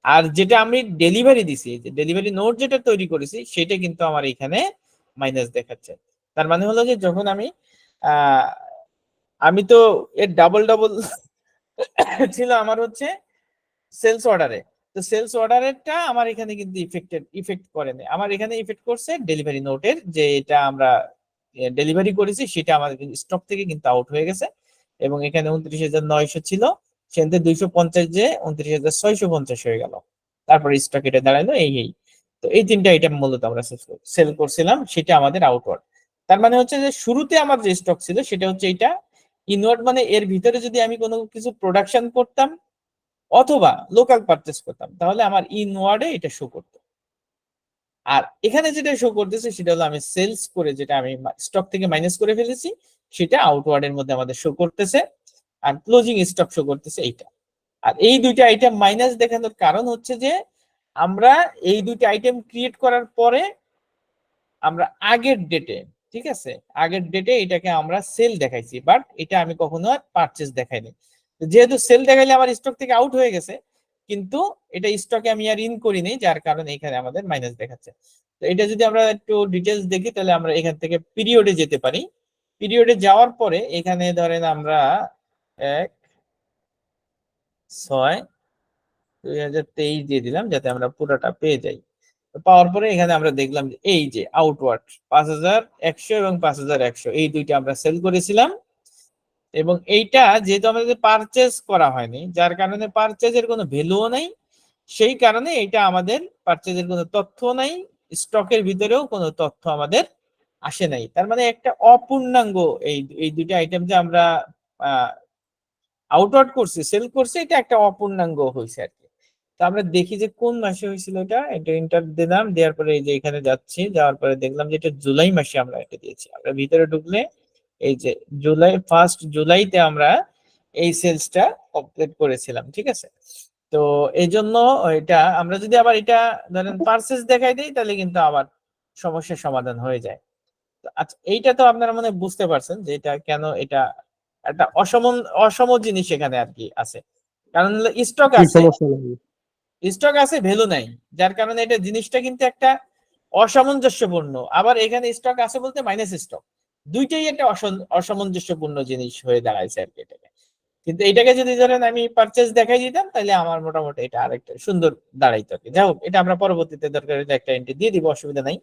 আর যেটা আমি ডেলিভারি দিছি, যে ডেলিভারি নোট যেটা তৈরি করেছি সেটা কিন্তু আমার এখানে মাইনাস দেখাচ্ছে। তার মানে হলো যে যখন আহ আমি তো এর ডাবল ডাবল ছিল আমার হচ্ছে সেলস অর্ডারে। তো সেলস অর্ডারেরটা আমার এখানে কিন্তু ইফেক্ট করে না, আমার এখানে ইফেক্ট করছে ডেলিভারি নোটের যে এটা আমরা ডেলিভারি করেছি সেটা আমাদের স্টক থেকে কিন্তু আউট হয়ে গেছে। এবং এখানে 29,900 ছিল, সেখানে 250 যে 29,650 হয়ে গেল, তারপর স্টক এটা দাঁড়ালো এই এই। তো এই তিনটা আইটেম মূলত আমরা সেল করছিলাম, সেটা আমাদের আউটওয়ার্ড। তার মানে হচ্ছে যে শুরুতে আমার যে স্টক ছিল সেটা হচ্ছে এটা। ইনওয়ার্ড মানে এর ভিতরে যদি আমি কোনো কিছু প্রোডাকশন করতাম অথবা লোকাল পারচেস করতাম তাহলে আমার ইনওয়ার্ডে এটা শো করতো। আর এখানে যেটা শো করতেছে সেটা হলো আমি সেলস করে যেটা আমি স্টক থেকে মাইনাস করে ফেলেছি সেটা আউটওয়ার্ডের মধ্যে আমাদের শো করতেছে, আর ক্লোজিং স্টক শো করতেছে এইটা। আর এই দুইটা আইটেম মাইনাস দেখানোর কারণ হচ্ছে যে আমরা এই দুইটা আইটেম ক্রিয়েট করার পরে আমরা আগের ডেটে, ঠিক আছে, আগের ডেটে এটাকে আমরা সেল দেখাইছি, বাট এটা আমি কখনো আর পারচেস দেখাইনি। যেহেতু সেল দেখাইলে আমার স্টক থেকে আউট হয়ে গেছে, কিন্তু এটা স্টকে আমি আর ইন করিনি, যার কারণে এখানে আমাদের মাইনাস দেখাচ্ছে। তো এটা যদি আমরা একটু ডিটেলস দেখি তাহলে আমরা এখান থেকে পিরিয়ডে যেতে পারি। পিরিয়ডে যাওয়ার পরে এখানে ধরেন আমরা 1/6/2023 দিয়ে দিলাম যাতে আমরা পুরোটা পেয়ে যাই। পাওয়ার পরে এখানে আমরা দেখলাম যে এই যে আউটওয়ার্ড 5100 এবং 5100 এই দুইটা আমরা সেল করেছিলাম, এবং এইটা যেহেতু আমাদের পারচেজ করা হয়নি যার কারণে পারচেজের কোনো ভ্যালুও নাই, সেই কারণে এটা আমাদের পারচেজের কোনো তথ্য নাই, স্টকের ভিতরেও কোনো তথ্য আমাদের আসে নাই। তার মানে একটা অপূর্ণাঙ্গ এই এই দুইটা আইটেম যে আমরা আউটওয়ার্ড করছি, সেল করছি, এটা একটা অপূর্ণাঙ্গ হয়েছে আর কি। তো আমরা দেখি যে কোন মাসে হয়েছিল এটা, এটা এন্টার দিলাম, দেওয়ার পরে এই যে এখানে যাচ্ছি, যাওয়ার পরে দেখলাম যে এটা জুলাই মাসে আমরা এটা দিয়েছি। আমরা ভিতরে ঢুকলে এই যে জুলাই 1 জুলাইতে আমরা এই সেলসটা কমপ্লিট করেছিলাম, ঠিক আছে। তো এই জন্য এটা আমরা যদি আবার এটা ধরেন পার্সেস দেখাই দিই তাহলে কিন্তু আবার সমস্যার সমাধান হয়ে যায়। আচ্ছা, এইটা তো আপনারা মানে বুঝতে পারছেন যে এটা কেন, এটা একটা অসম জিনিস এখানে আর কি আছে। কারণ স্টক কি আছে, সমস্যা নেই। স্টক আছে, ভ্যালু নাই, যার কারণে এটা জিনিসটা কিন্তু একটা অসামঞ্জস্যপূর্ণ। আবার এখানে স্টক আছে বলতে মাইনাস স্টক, দুইটাই একটা অসামঞ্জস্যপূর্ণ জিনিস হয়ে দাঁড়াইছে আর কি এটাকে। কিন্তু এটাকে যদি ধরেন আমি পারচেজ দেখাই দিতাম তাহলে আমার মোটামুটি এটা আরেকটা সুন্দর দাঁড়াইতো আর কি। যাই হোক, এটা আমরা পরবর্তীতে দরকার হলে একটা এন্ট্রি দিয়ে দিব, অসুবিধা নাই।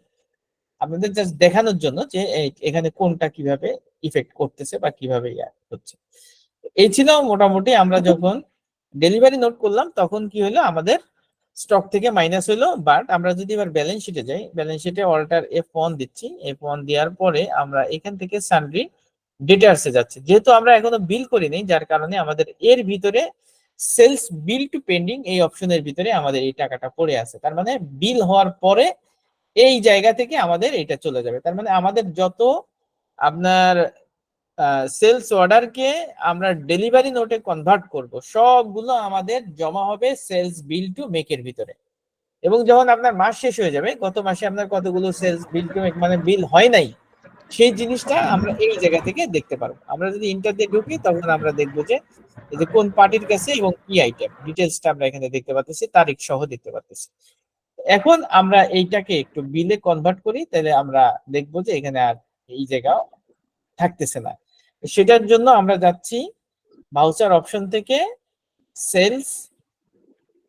আপনাদের জাস্ট দেখানোর জন্য যে এখানে কোনটা কিভাবে ইফেক্ট করতেছে বা কিভাবে হচ্ছে। এই ছিল মোটামুটি। আমরা যখন ডেলিভারি নোট করলাম তখন কি হলো, আমাদের স্টক থেকে মাইনাস হলো। বাট আমরা যদি এবার ব্যালেন্স শিটে যাই, ব্যালেন্স শিটে অল্টার F1 দিচ্ছি, F1 দেওয়ার পরে আমরা এখান থেকে সানড্রি ডিটেইলসে যাচ্ছি। যেহেতু আমরা এখনো বিল করিনি যার কারণে আমাদের এর ভিতরে সেলস বিল টু পেন্ডিং এই অপশনের ভিতরে আমাদের এই টাকাটা পড়ে আছে। তার মানে বিল হওয়ার পরে এই জায়গা থেকে আমাদের এটা চলে যাবে। তার মানে আমাদের যত আপনার সেলস অর্ডারকে আমরা ডেলিভারি নোটে কনভার্ট করব সবগুলো আমাদের জমা হবে সেলস বিল টু মেকের ভিতরে। এবং যখন আপনার মাস শেষ হয়ে যাবে, গত মাসে আপনার কতগুলো সেলস বিল টু মেক মানে বিল হয় নাই, সেই জিনিসটা আমরা এই জায়গা থেকে দেখতে পারবো। আমরা যদি ইন্টার দিয়ে ঢুকি তখন আমরা দেখবো যে এই যে কোন পার্টির কাছে এবং কি আইটেম ডিটেলসটা আমরা এখানে দেখতে পাচ্ছি, তারিখ সহ দেখতে পাচ্ছি। এখন আমরা এইটাকে একটু বিলে কনভার্ট করি, তাহলে আমরা দেখবো যে এখানে আর এই জায়গা থাকতেছে না। সেটার জন্য আমরা যাচ্ছি ভাউচার অপশন থেকে সেলস,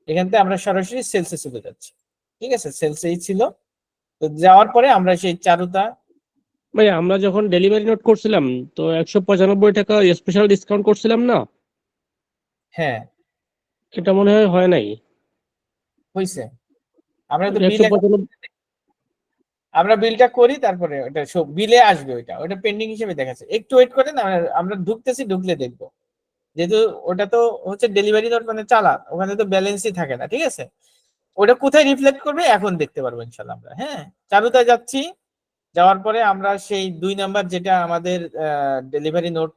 এখান থেকে আমরা সরাসরি সেলসে চলে যাচ্ছি, ঠিক আছে। সেলসেই ছিল। তো যাওয়ার পরে আমরা সেই চারুতা, ভাই আমরা যখন ডেলিভারি নোট করছিলাম তো 195 টাকা স্পেশাল ডিসকাউন্ট করছিলাম না, হ্যাঁ এটা মনে হয় হয় নাই। হয়েছে। আমরা তো বিল, 195। আমরা বিলটা করি তারপরে ওটা সব বিলে আসবে, ওইটা ওটা পেন্ডিং হিসেবে দেখাচ্ছে। একটু ওয়েট করেন, আমরা ঢুকতেছি, ঢুকলে দেখবো। যেহেতু ওটা তো হচ্ছে ডেলিভারি নোট মানে চালান, ওখানে তো ব্যালেন্সই থাকে না, ঠিক আছে। ওটা কোথায় রিফ্লেক্ট করবে এখন দেখতে পারবো ইনশাল্লাহ আমরা। হ্যাঁ, চালুতায় যাচ্ছি, যাওয়ার পরে আমরা সেই 2 নাম্বার যেটা আমাদের ডেলিভারি নোট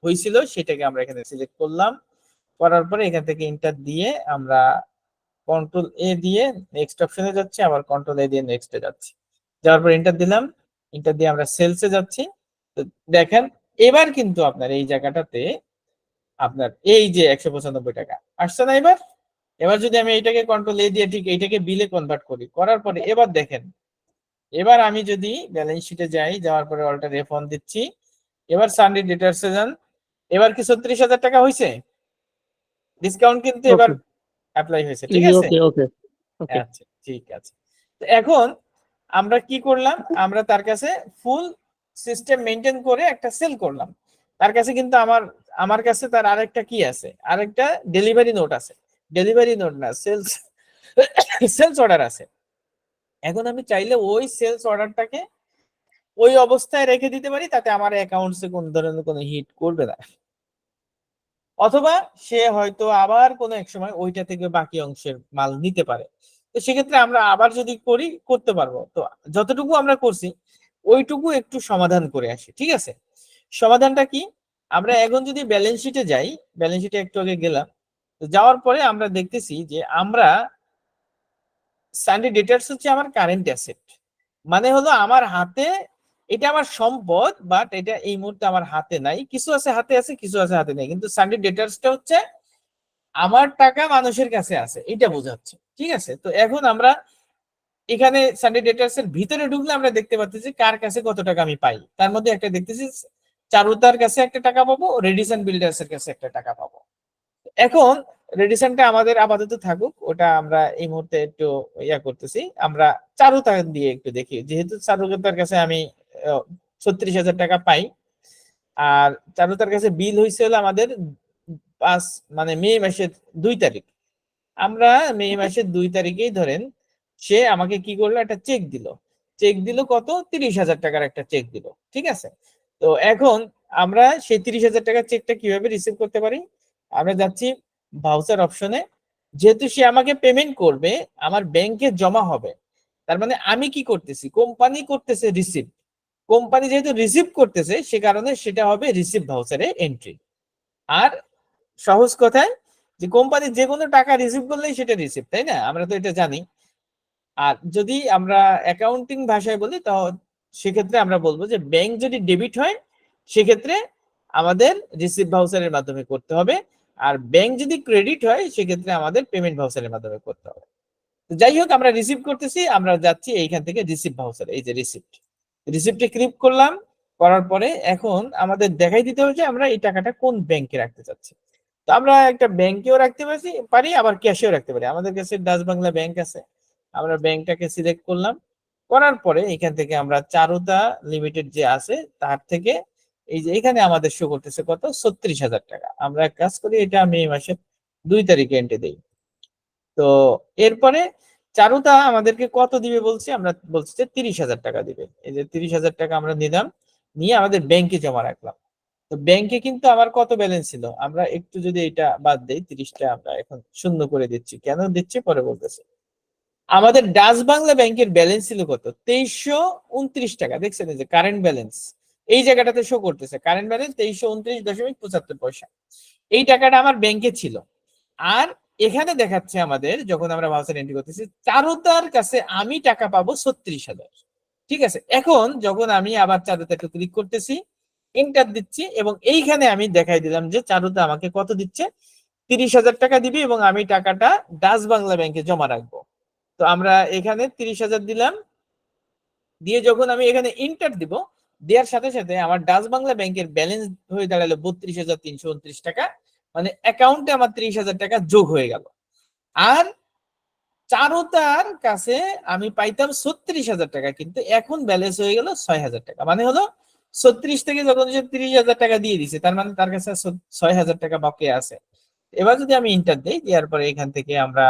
হয়েছিল সেটাকে আমরা এখানে সিলেক্ট করলাম। করার পরে এখান থেকে ইন্টার দিয়ে আমরা কন্ট্রোল এ দিয়ে নেক্সট অপশনে যাচ্ছি, আবার কন্ট্রোল এ দিয়ে নেক্সটে যাচ্ছি। যাওয়ার পর এন্টার দিলাম, এন্টার দিয়ে আমরা সেলসে যাচ্ছি। তো দেখেন এবার কিন্তু আপনার এই জায়গাটাতে আপনার এই যে 195 টাকা আসছে না। এবার এবার যদি আমি এইটাকে কন্ট্রোল এ দিয়ে ঠিক এইটাকে বিলে কনভার্ট করি, করার পরে এবার দেখেন, এবার আমি যদি ব্যালেন্স শিটে যাই, যাওয়ার পরে অল্টার F1 দিচ্ছি, এবার সানডে ডিটেইলসে যান, এবার কি 36,000 টাকা হয়েছে, ডিসকাউন্ট কিন্তু এবার ওকে, অ্যাপ্লাই হয়েছে, ঠিক আছে। ওকে, ওকে, ওকে। আচ্ছা ঠিক আছে। তো এখন আমরা কি করলাম, আমরা তার কাছে ফুল সিস্টেম মেনটেন করে একটা সেল করলাম। তার কাছে কিন্তু আমার আমার কাছে তার আরেকটা কি আছে, আরেকটা ডেলিভারি নোট আছে, ডেলিভারি নোট না, সেলস সেলস অর্ডার আছে। এখন আমি চাইলে ওই সেলস অর্ডারটাকে ওই অবস্থায় রেখে দিতে পারি, তাতে আমার অ্যাকাউন্টসে কোন ধরনের কোনো হিট করবে না। অথবা সে হয়তো আবার কোনো এক সময় ওইটা থেকে বাকি অংশের মাল নিতে পারে। তো সেক্ষেত্রে আমরা আবার যদি করি করতে পারবো। তো যতটুকু আমরা করছি ওইটুকু একটু সমাধান করে আসি, ঠিক আছে? সমাধানটা কি? আমরা এখন যদি ব্যালেন্স শিটে যাই, ব্যালেন্স শিটে একটু আগে গেলাম, তো যাওয়ার পরে আমরা দেখতেছি যে আমরা সানডে ডেটার্স হচ্ছে আমার কারেন্ট অ্যাসেট। মানে হলো আমার হাতে, এটা আমার সম্পদ, বাট এটা এই মুহূর্তে আমার হাতে নাই। কিছু আছে হাতে আছে, কিছু আছে হাতে নেই, কিন্তু সানডে ডেটার্সটা হচ্ছে আমার টাকা মানুষের কাছে আছে, এটা বোঝাচ্ছে, ঠিক আছে? তো এখন আমরা এখানে সানডে ডেটার্স এর ভিতরে ঢুকলে আমরা দেখতে পাচ্ছি কার কাছে কত টাকা আমি পাই। তার মধ্যে একটা দেখতেছি চারুতার কাছে একটা টাকা পাবো, রেডিসন বিল্ডার্স এর কাছে একটা টাকা পাবো। এখন রেডিসনটা আমাদের আপাতত থাকুক, ওটা আমরা এই মুহূর্তে একটু ইয়া করতেছি। আমরা চারুতা দিয়ে একটু দেখি, যেহেতু চারুতার কাছে আমি 36,000 টাকা পাই, আর চারুতার কাছে বিল হয়েছে হলো আমাদের 5 মানে মে মাসের 2 তারিখ। আমরা মে মাসের 2 তারিখেই ধরেন সে আমাকে কি করলো, একটা চেক দিল। চেক দিল কত, 30,000 টাকার একটা চেক দিল, ঠিক আছে? তো এখন আমরা সেই 30,000 টাকার চেকটা কিভাবে রিসিভ করতে পারি? আমরা যাচ্ছি ভাউচার অপশনে। যেহেতু সে আমাকে পেমেন্ট করবে, আমার ব্যাংকে জমা হবে, তার মানে আমি কি করতেছি, কোম্পানি করতেছে রিসিভ। কোম্পানি যেহেতু রিসিভ করতেছে, সে কারণে সেটা হবে রিসিভ ভাউচারে এন্ট্রি। আর সহজ কথায়, যে কোম্পানি যে কোনো টাকা রিসিভ করলেই সেটা রিসিভ, তাই না? আমরা তো এটা জানি। আর যদি আমরা অ্যাকাউন্টিং ভাষায় বলি, তো সেক্ষেত্রে আমরা বলবো যে ব্যাংক যদি ডেবিট হয়, সেক্ষেত্রে আমাদের রিসিভ ভাউচারের মাধ্যমে করতে হবে। আর ব্যাংক যদি ক্রেডিট হয়, সেক্ষেত্রে আমাদের পেমেন্ট ভাউচারের মাধ্যমে করতে হবে। যাই হোক, আমরা রিসিভ করতেছি, আমরা যাচ্ছি এইখান থেকে রিসিভ ভাউচার, এই যে রিসিপ্ট, রিসিপ্টে ক্লিক করলাম। করার পরে এখন আমাদের দেখাই দিতে হবে যে আমরা এই টাকাটা কোন ব্যাংকে রাখতে চাচ্ছি। তো আমরা একটা ব্যাংকেও রাখতে পারি, আবার ক্যাশেও রাখতে পারি। আমাদের কাছে ডাচ বাংলা ব্যাংক আছে, আমরা ব্যাংকটাকে সিলেক্ট করলাম। করার পরে এখান থেকে আমরা চারুতা লিমিটেড যে আছে তার থেকে এই যে এখানে আমাদের শো করতেছে কত, 36,000 টাকা। আমরা এক কাজ করি, এটা মে মাসের 2 তারিখে এন্ট্রি দেই। তো এরপরে চারুতা আমাদেরকে কত দিবে বলছি, আমরা বলছি যে 30,000 টাকা দিবে। এই যে 30,000 টাকা আমরা নিলাম, নিয়ে আমাদের ব্যাংকে জমা রাখলাম। তো ব্যাংকে কিন্তু আমার কত ব্যালেন্স ছিল, আমরা একটু যদি এটা বাদ দেই, 30টা আমরা এখন শূন্য করে দিচ্ছি। কেন দিচ্ছি পরে বলতেছি। আমাদের ডাচ বাংলা ব্যাংকের ব্যালেন্স ছিল কত, 2329 টাকা। দেখছেন এই যে কারেন্ট ব্যালেন্স এই জায়গাটাতে শো করতেছে, কারেন্ট ব্যালেন্স 2329.75 পয়সা। এই টাকাটা আমার ব্যাংকে ছিল। আর এখানে দেখাচ্ছে আমাদের, যখন আমরা ভাউচার এন্ট্রি করতেছি, চারুতার কাছে আমি টাকা পাবো 36,000। ঠিক আছে, এখন যখন আমি আবার চারুতা একটু ক্লিক করতেছি, এন্টার দিচ্ছি, এবং এইখানে আমি দেখাই দিলাম যে চারুতা আমাকে কত দিচ্ছে, 30,000 টাকা দিবি, এবং আমি টাকাটা ডাচ বাংলা ব্যাংকে জমা রাখবো। তো আমরা এখানে 30,000 দিলাম, দিয়ে যখন আমি এখানে ইন্টার দিব, দেওয়ার সাথে সাথে আমার ডাচ বাংলা ব্যাংকের ব্যালেন্স হয়ে দাঁড়ালো 32,329 টাকা। মানে অ্যাকাউন্টে আমার 30,000 টাকা যোগ হয়ে গেল। আর চারুতার কাছে আমি পাইতাম 36,000 টাকা, কিন্তু এখন ব্যালেন্স হয়ে গেল 6,000 টাকা। মানে হলো 36 থেকে যখন সে 30,000 টাকা দিয়ে দিছে, তার মানে তার কাছে 6,000 টাকা বাকি আছে। এবার যদি আমি ইন্টার দিই, দেওয়ার পরে এখান থেকে আমরা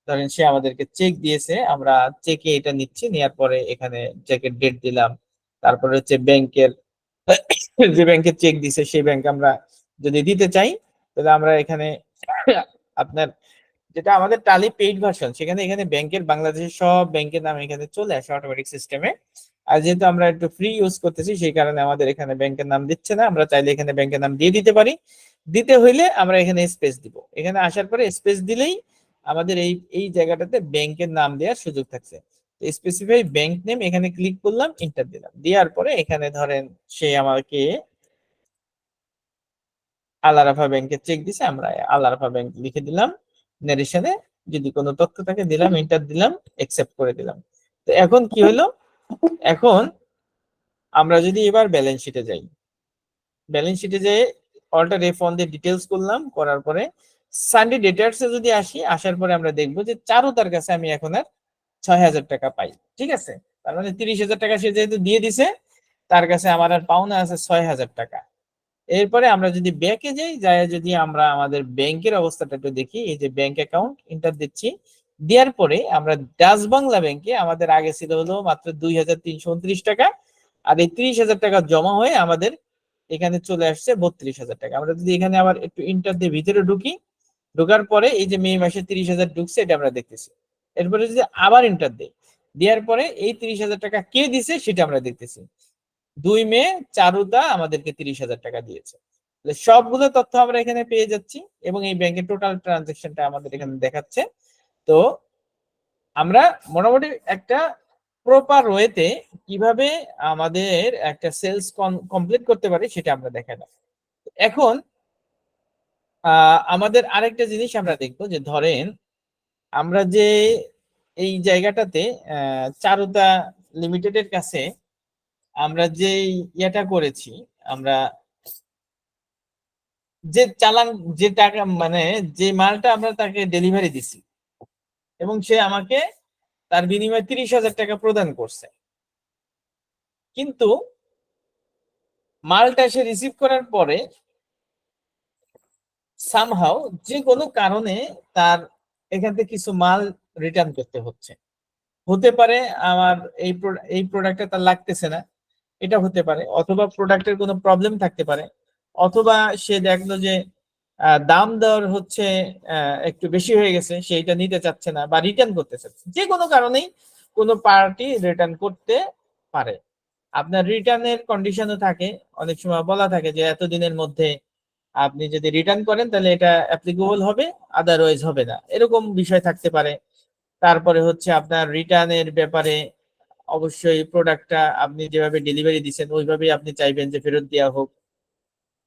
ধরেন সে আমাদেরকে চেক দিয়েছে, আমরা চেকে এটা নিচ্ছি, নেওয়ার পরে এখানে চেকের ডেট দিলাম। তারপরে হচ্ছে ব্যাংকের যে ব্যাংকের চেক দিছে সেই ব্যাংক আমরা যদি দিতে চাই, তাহলে আমরা এখানে আপনার যেটা আমাদের টালি পেইড ভার্সন, সেখানে এখানে ব্যাংকের বাংলাদেশের সব ব্যাংকের নাম এখানে চলে আসে অটোমেটিক সিস্টেমে। আর যেহেতু আমরা একটু ফ্রি ইউজ করতেছি, সেই কারণে আমাদের এখানে ব্যাংকের নাম দিচ্ছে না। আমরা চাইলে এখানে ব্যাংকের নাম দিয়ে দিতে পারি। দিতে হইলে আমরা এখানে স্পেস দিব। এখানে আসার পরে স্পেস দিলেই আমাদের এই এই জায়গাটাতে ব্যাংকের নাম দেওয়ার সুযোগ থাকছে। স্পেসিফাই ব্যাংক নেম, এখানে ক্লিক করলাম, এন্টার দিলাম। দেওয়ার পরে এখানে ধরেন সে আমাকে আল আরাফা ব্যাংকের চেক দিছে, আমরা আল আরাফা ব্যাংক লিখে দিলাম নারেশনে। যদি কোনো তথ্য থাকে দিলাম, এন্টার দিলাম, অ্যাকসেপ্ট করে দিলাম। তো এখন কি হলো, এখন আমরা যদি এবার ব্যালেন্স শিটে যাই, ব্যালেন্স শিটে যে অল্টার F1 দিয়ে ডিটেলস করলাম, করার পরে সানডে ডেটার্স এ যদি আসি, আসার পরে আমরা দেখবো যে চারুতার কাছে আমি এখন আর 6,000 টাকা পাই। ঠিক আছে, তার মানে 30,000 টাকা সে যেহেতু দিয়ে দিছে, তার কাছে আমার আর পাওনা আছে 6,000 টাকা। এরপরে আমরা যদি ব্যাকে যাই, যায় যদি আমরা আমাদের ব্যাংকের অবস্থাটা একটু দেখি, এই যে ব্যাংক অ্যাকাউন্ট এন্টার দিচ্ছি, দেওয়ার পরে আমরা ডাচ বাংলা ব্যাংকে আমাদের আগে ছিল হলো মাত্র 2,329 টাকা, আর এই 30,000 টাকা জমা হয়ে আমাদের এখানে চলে আসছে 32,000 টাকা। আমরা যদি এখানে আবার একটু ইন্টার দিয়ে ভিতরে ঢুকি, ঢোকার পরে এই যে মে মাসে 30,000 ঢুকছে এটা আমরা দেখতেছি। এরপরে যদি আবার ইন্টার দেই, দেওয়ার পরে এই 30,000 টাকা কে দিছে সেটা আমরা দেখতেছি। 2 মে চারুদা আমাদেরকে 30,000 টাকা দিয়েছে। সবগুলো তথ্য আমরা এখানে পেয়ে যাচ্ছি এবং এই ব্যাংকের টোটাল ট্রানজাকশনটা আমাদের এখানে দেখাচ্ছে। তো আমরা মোটামুটি একটা প্রপার ওয়েতে কিভাবে আমাদের একটা সেলস কমপ্লিট করতে পারি সেটা আমরা দেখালাম। এখন আমাদের আরেকটা জিনিস আমরা দেখবো যে ধরেন আমরা যে এই জায়গাটাতে চারুতা লিমিটেডের কাছে আমরা যে ইয়েটা করেছি, আমরা যে চালান, যে টাকা মানে যে মালটা আমরা তাকে ডেলিভারি দিছি এবং সে আমাকে তার বিনিময়ে 30,000 টাকা প্রদান করছে, কিন্তু মালটা সে রিসিভ করার পরে সামহাও যে কোনো কারণে তার এখান থেকে কিছু মাল রিটার্ন করতে হচ্ছে। হতে পারে আমার এই প্রোডাক্টটা তার লাগতেছে না, এটা হতে পারে, অথবা প্রোডাক্টের কোনো প্রবলেম থাকতে পারে, অথবা সে দেখলো যে দাম দেওয়ার হচ্ছে একটু বেশি হয়ে গেছে, সেইটা নিতে চাচ্ছে না বা রিটার্ন করতে চাচ্ছে। যে কোনো কারণেই কোনো পার্টি রিটার্ন করতে পারে। আপনার রিটার্নের কন্ডিশনও থাকে, অনেক সময় বলা থাকে যে এতদিনের মধ্যে আপনি যদি রিটার্ন করেন তাহলে এটা অ্যাপ্লিকেবল হবে, আদারওয়াইজ হবে না, এরকম বিষয় থাকতে পারে। তারপরে হচ্ছে আপনার রিটার্নের ব্যাপারে অবশ্যই প্রোডাক্টটা আপনি যেভাবে ডেলিভারি দিচ্ছেন ওইভাবেই আপনি চাইবেন যে ফেরত দেওয়া হোক।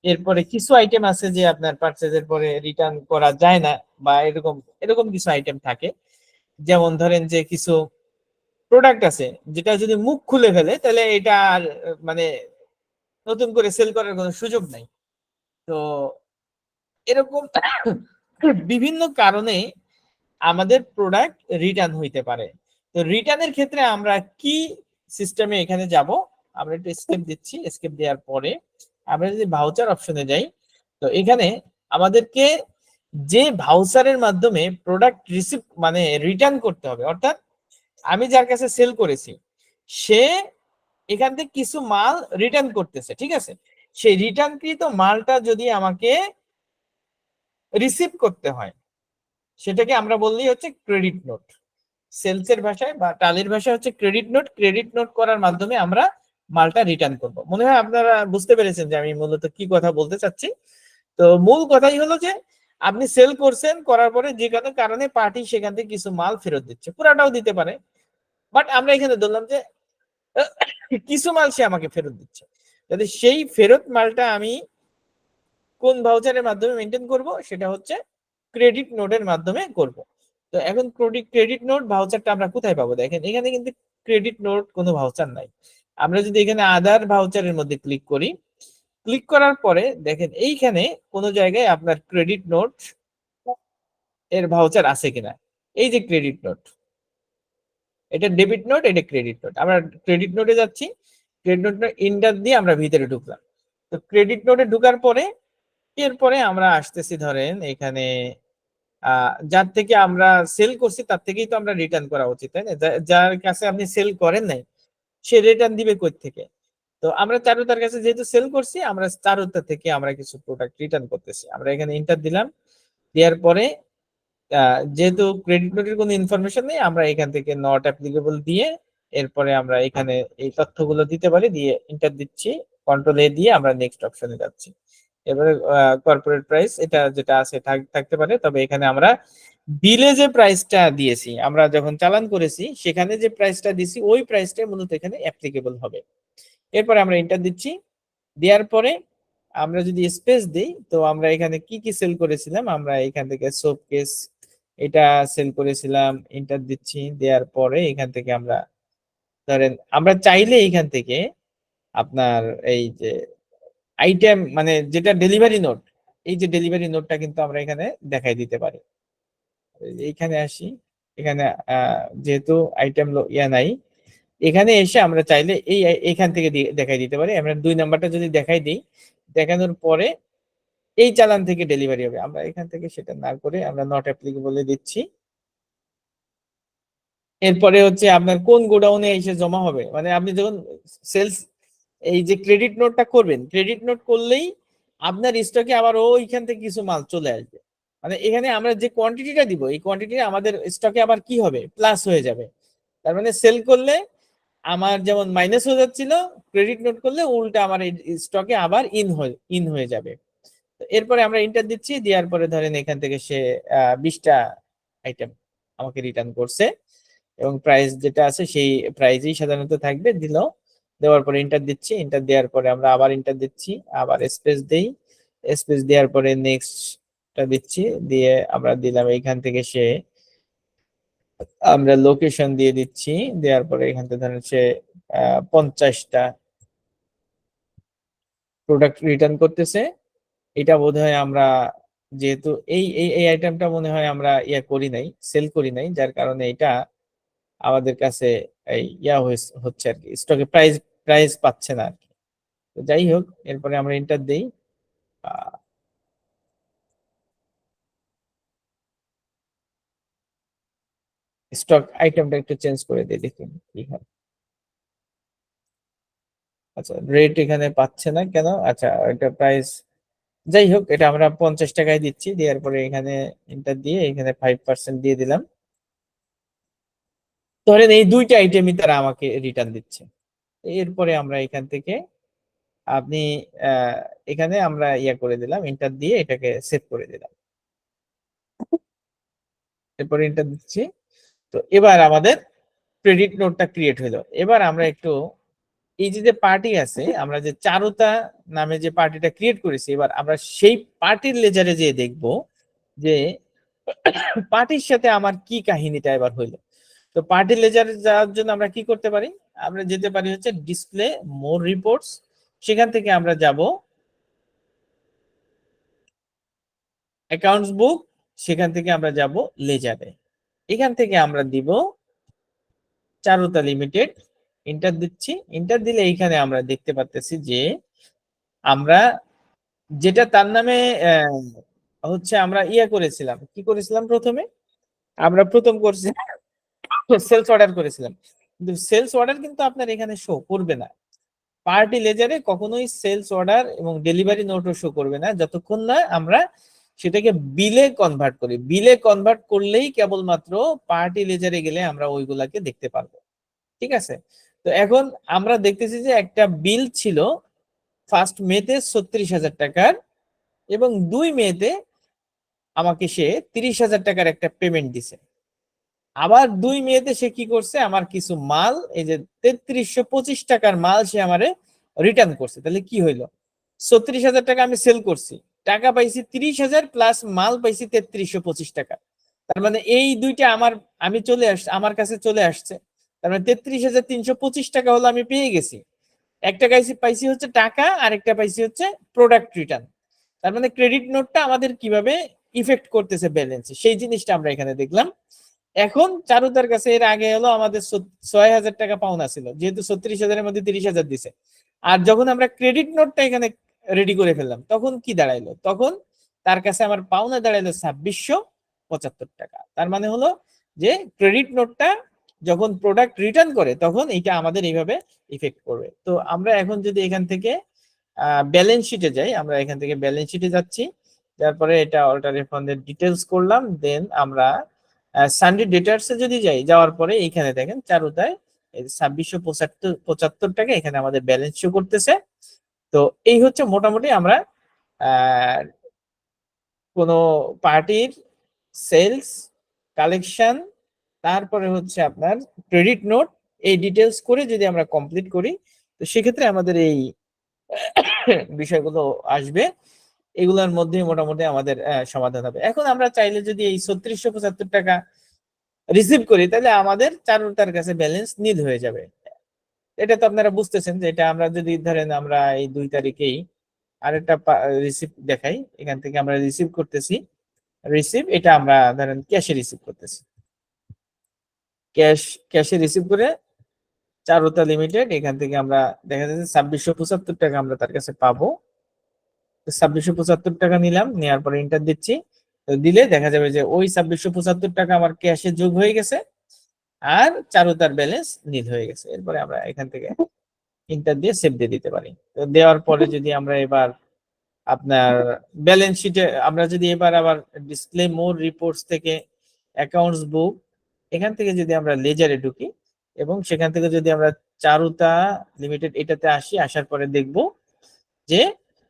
এরপরে কিছু আইটেম আছে যে আপনার পারচেজের পরে রিটার্ন করা যায় না, বা এরকম এরকম কিছু আইটেম থাকে। যেমন ধরেন যে কিছু প্রোডাক্ট আছে যেটা যদি মুখ খুলে ফেলে তাহলে এটা আর মানে নতুন করে সেল করার কোনো সুযোগ নাই। তো এরকম বিভিন্ন কারণে আমাদের প্রোডাক্ট রিটার্ন হইতে পারে। তো রিটার্নের ক্ষেত্রে আমরা কি সিস্টেমে এখানে যাব, আমরা একটু স্কেপ দিচ্ছি। স্কেপ দেওয়ার পরে আমরা যদি ভাউচার অপশনে যাই, তো এখানে আমাদেরকে যে ভাউচারের মাধ্যমে প্রোডাক্ট রিসিভ মানে রিটার্ন করতে হবে, অর্থাৎ আমি যার কাছে সেল করেছি সে এখান থেকে কিছু মাল রিটার্ন করতেছে, ঠিক আছে, সেই রিটার্নকৃত মালটা যদি আমাকে রিসিভ করতে হয় সেটাকে আমরা বললেই হচ্ছে ক্রেডিট নোট। সেলসের ভাষায় বা টালির ভাষায় হচ্ছে ক্রেডিট নোট। ক্রেডিট নোট করার মাধ্যমে আমরা মালটা রিটার্ন করব। মনে হয় আপনারা বুঝতে পেরেছেন যে আমি মূলত কি কথা বলতে চাচ্ছি। তো মূল কথাই হলো যে আপনি সেল করছেন, করার পরে যে কোনো কারণে পার্টি সেখান থেকে কিছু মাল ফেরত দিচ্ছে, পুরাটাও দিতে পারে, বাট আমরা এখানে ধরলাম যে কিছু মাল সে আমাকে ফেরত দিচ্ছে। যদি সেই ফেরত মালটা আমি কোন ভাউচারের মাধ্যমে মেনটেন করব, সেটা হচ্ছে ক্রেডিট নোটের মাধ্যমে করব। তো এখন ক্রেডিট নোট ভাউচারটা আমরা কোথায় পাবো? দেখেন এখানে কিন্তু ক্রেডিট নোট কোনো ভাউচার নাই। আমরা যদি এখানে আদার ভাউচারের মধ্যে ক্লিক করি, ক্লিক করার পরে দেখেন এইখানে কোন জায়গায় আপনার ক্রেডিট নোট এর ভাউচার আছে কিনা। এই যে ক্রেডিট নোট, এটা ডেবিট নোট, এটা ক্রেডিট নোট। আমরা ক্রেডিট নোটে যাচ্ছি, ক্রেডিট নোট ইন্টার দিয়ে আমরা ভিতরে ঢুকলাম। তো ক্রেডিট নোটে ঢুকার পরে এরপরে আমরা আসতেছি, ধরেন এখানে যার থেকে আমরা সেল করছি তার থেকেই তো আমরা রিটার্ন করা উচিত, তাই না? যার কাছে আপনি সেল করেন নাই সে রিটার্ন দিবে কই থেকে? তো আমরা চারুতার কাছে যেহেতু সেল করছি, আমরা চারুতা থেকে আমরা কিছু প্রোডাক্ট রিটার্ন করতেছি। আমরা এখানে এন্টার দিলাম, দেওয়ার পরে যেহেতু ক্রেডিট নোটের কোনো ইনফরমেশন নেই, আমরা এখান থেকে নট অ্যাপ্লিকেবল দিয়ে এরপরে আমরা এখানে এই তথ্যগুলো দিতে পারি, দিয়ে এন্টার দিচ্ছি, কন্ট্রোল এ দিয়ে আমরা নেক্সট অপশনে যাচ্ছি। এবারে কর্পোরেট প্রাইস এটা যেটা আছে থাকতে পারে, তবে এখানে আমরা বিলে যে প্রাইসটা দিয়েছি, আমরা যখন চালান করেছি সেখানে যে প্রাইসটা দিয়েছি ওই প্রাইসটা মূলত এখানে অ্যাপ্লিকেবল হবে। এরপরে আমরা এন্টার দিচ্ছি, দেওয়ার পরে আমরা যদি স্পেস দিই, তো আমরা এখানে কি কি সেল করেছিলাম, আমরা এখান থেকে সোপ কেস এটা সেল করেছিলাম, এন্টার দিচ্ছি, দেওয়ার পরে এখান থেকে আমরা ধরেন আমরা চাইলে এখান থেকে আপনার এই যে আইটেম মানে যেটা ডেলিভারি নোট, এই যে ডেলিভারি নোটটা কিন্তু আমরা এখানে দেখাই দিতে পারি। এইখানে আসি, এখানে যেহেতু আইটেম ইয়া নাই, এখানে এসে আমরা চাইলে এইখান থেকে দেখাই দিতে পারি। আমরা 2 নাম্বারটা যদি দেখাই দিই, দেখানোর পরে এই চালান থেকে ডেলিভারি হবে, আমরা এখান থেকে সেটা না করে আমরা নট অ্যাপ্লিকেবল দিচ্ছি। এরপরে হচ্ছে আপনার কোন গোডাউনে এসে জমা হবে, মানে আপনি যখন সেলস এই যে ক্রেডিট নোটটা করবেন, ক্রেডিট নোট করলেই আপনার স্টকে আবার ওইখান থেকে কিছু মাল চলে আসবে। মানে এখানে আমরা যে কোয়ান্টিটিটা দিব এই কোয়ান্টিটি আমাদের স্টকে আবার কি হবে, প্লাস হয়ে যাবে। তার মানে সেল করলে আমার যেমন মাইনাস হয়ে যাচ্ছিল, ক্রেডিট নোট করলে উল্টা আমার স্টকে আবার ইন হয়ে যাবে। এরপরে আমরা ইন্টার দিচ্ছি, দেওয়ার পরে ধরেন এখান থেকে সে 20টা আইটেম আমাকে রিটার্ন করছে এবং প্রাইস যেটা আছে সেই প্রাইজেই সাধারণত থাকবে। দিল, দেওয়ার পরে ইন্টার দিচ্ছি, ইন্টার দেওয়ার পরে আমরা আবার ইন্টার দিচ্ছি, আবার স্পেস দেই, স্পেস দেওয়ার পরে নেক্সটটা দিচ্ছি, দিয়ে আমরা দিলাম এইখান থেকে সে আমরা লোকেশন দিয়ে দিচ্ছি, দেওয়ার পরে এখান থেকে ধরেন সে 50টা প্রোডাক্ট রিটার্ন করতেছে। এটা বোধহয় আমরা যেহেতু এই আইটেমটা মনে হয় আমরা করি নাই, সেল করি নাই, যার কারণে এটা আমাদের কাছে এই হচ্ছে আর কি, স্টকে প্রাইস প্রাইস পাচ্ছে না আর কি। তো যাই হোক, এরপরে আমরা এন্টার দেই। স্টক আইটেমটা একটু চেঞ্জ করে দিই, দেখুন কি হয়। আচ্ছা, রেট এখানে পাচ্ছে না কেন, আচ্ছা এটা প্রাইস, যাই হোক এটা আমরা 50 টাকায় দিচ্ছি, দেওয়ার পরে এখানে এন্টার দিয়ে এখানে 5% দিয়ে দিলাম। ধরেন এই দুইটা আইটেমই তারা আমাকে রিটার্ন দিচ্ছে। এরপরে আমরা এখান থেকে আপনি আহ, এখানে আমরা করে দিলাম, এন্টার দিয়ে এটাকে সেভ করে দিলাম, এরপরে এন্টার দিচ্ছি। তো এবার আমাদের ক্রেডিট নোটটা ক্রিয়েট হলো। এবার আমরা একটু এই যে যে পার্টি আছে, আমরা যে চারুতা নামে যে পার্টিটা ক্রিয়েট করেছি, এবার আমরা সেই পার্টির লেজারে যে দেখব যে পার্টির সাথে আমার কি কাহিনীটা এবার হইলো। তো পার্টি লেজারে যাওয়ার জন্য আমরা কি করতে পারি, আমরা যেতে পারি হচ্ছে ডিসপ্লে মোর রিপোর্টস, সেখান থেকে আমরা যাব অ্যাকাউন্টস বুক, সেখান থেকে আমরা যাব লেজারে, এখান থেকে আমরা দিব চারুতা লিমিটেড, ইন্টার দিচ্ছি, ইন্টার দিলে এইখানে আমরা দেখতে পাচ্ছি যে আমরা যেটা তার নামে হচ্ছে আমরা করেছিলাম, কি করেছিলাম প্রথমে, আমরা প্রথম করছি সেলস অর্ডার করেছিলাম, কিন্তু সেলস অর্ডার কিন্তু আপনার এখানে শো করবে না। পার্টি লেজারে কখনোই সেলস অর্ডার এবং ডেলিভারি নোটও শো করবে না যতক্ষণ না আমরা সেটাকে বিলে কনভার্ট করি। বিলে কনভার্ট করলেই কেবলমাত্র পার্টি লেজারে গেলে আমরা ওইগুলাকে দেখতে পারবো। ঠিক আছে, তো এখন আমরা দেখতেছি যে একটা বিল ছিল 1 মেতে 36,000 টাকার, এবং 2 মেতে আমাকে সে 30,000 টাকার একটা পেমেন্ট দিছে। আবার 2 মেতে সে কি করছে, আমার কিছু মাল এই যে 3325 টাকার মাল সে আমারে রিটার্ন করছে। তাহলে কি হইলো, 36,000 টাকা আমি সেল করছি, টাকা পাইছি 30,000 প্লাস মাল পাইছি 3325 টাকা। তার মানে এই দুইটা আমার আমি চলে আসছে, আমার কাছে চলে আসছে। তার মানে 33,325 টাকা হলো আমি পেয়ে গেছি। একটা পাইছি পাইছি হচ্ছে টাকা, আর একটা পাইছি হচ্ছে প্রোডাক্ট রিটার্ন। তার মানে ক্রেডিট নোটটা আমাদের কিভাবে ইফেক্ট করতেছে ব্যালেন্সে, সেই জিনিসটা আমরা এখানে দেখলাম। এখন চারুতার কাছে এর আগে হলো আমাদের 6,000 টাকা পাওনা ছিল, যেহেতু 36,000-এর মধ্যে 30,000 দিছে। আর যখন আমরা ক্রেডিট নোটটা এখানে রেডি করে ফেললাম, তখন কি দাঁড়াইলো, তখন তার কাছে আমার পাওনা দাঁড়াইলো 2675 টাকা। তার মানে হলো যে ক্রেডিট নোটটা যখন প্রোডাক্ট রিটার্ন করে তখন এইটা আমাদের এইভাবে ইফেক্ট করবে। তো আমরা এখন যদি এখান থেকে ব্যালেন্স শিটে যাই, আমরা এখান থেকে ব্যালেন্স শিটে যাচ্ছি, তারপরে এটা অল্টারনেট ফান্ডের ডিটেলস করলাম, দেন আমরা সানডে ডেটার্সে যদি যাই, যাওয়ার পরে এইখানে দেখেন চারুতায় 2675 টাকা এখানে আমাদের ব্যালেন্স শো করতেছে। তো এই হচ্ছে মোটামুটি আমরা আহ কোনো পার্টির সেলস, কালেকশন, তারপরে হচ্ছে আপনার ক্রেডিট নোট, এই ডিটেলস করে যদি আমরা কমপ্লিট করি, তো সেক্ষেত্রে আমাদের এই বিষয়গুলো আসবে, এগুলোর মধ্যে মোটামুটি আমাদের সমাধান হবে। এখন আমরা চাইলে যদি এই 3675 টাকা রিসিভ করি, তাহলে আমাদের চারুতার কাছে ব্যালেন্স নীল হয়ে যাবে। এটা তো আপনারা বুঝতেছেন যে এটা আমরা যদি ধরেন আমরা এই 2 তারিখেই আরেকটা রিসিভ দেখাই, এখান থেকে আমরা রিসিভ করতেছি, রিসিভ এটা আমরা ধরেন ক্যাশে রিসিভ করতেছি, ক্যাশে রিসিভ করে চারুতা লিমিটেড এখান থেকে আমরা দেখা যাচ্ছে 2675 টাকা আমরা তার কাছে পাবো। 2675 টাকা নিলাম, নেওয়ার পরে ইন্টার দিচ্ছি, তো দিলে দেখা যাবে যে ওই 2675 টাকা আমার ক্যাশে যোগ হয়ে গেছে। আর চারুতার ব্যালেন্স নীল হয়ে গেছে। এরপরে আমরা এখান থেকে ইন্টার দিয়ে সেভ দিয়ে দিতে পারি। তো দেওয়ার পরে যদি আমরা এবার আপনার ব্যালেন্স শিটে আমরা যদি এবার আবার ডিসপ্লে মোর রিপোর্টস থেকে অ্যাকাউন্টস বুক এখান থেকে যদি আমরা লেজারে ঢুকি এবং সেখান থেকে যদি আমরা চারুতা লিমিটেড এটাতে আসি, আসার পরে দেখব যে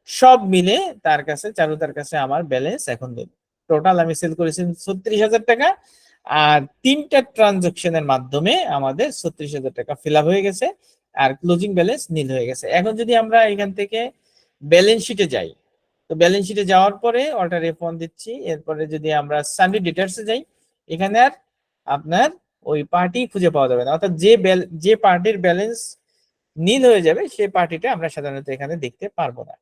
সব মিলে তার কাছে চারুতার কাছে আমার ব্যালেন্স এখন নেই। টোটাল আমি সেল করেছি 36,000 টাকা, আর 3টা ট্রানজাকশনের মাধ্যমে আমাদের 36,000 টাকা ফিল আপ হয়ে গেছে আর ক্লোজিং ব্যালেন্স নীল হয়ে গেছে। এখন যদি আমরা এখান থেকে ব্যালেন্স শিটে যাই, তো ব্যালেন্স শিটে যাওয়ার পরে অল্টার F1 দিচ্ছি, এরপরে যদি আমরা সানডে ডিটেলসে যাই, এখানে আর আপনার ওই পার্টি খুঁজে পাওয়া যাবে না, অর্থাৎ যে পার্টির ব্যালেন্স নীল হয়ে যাবে সেই পার্টিটা আমরা সাধারণত এখানে দেখতে পারবো না।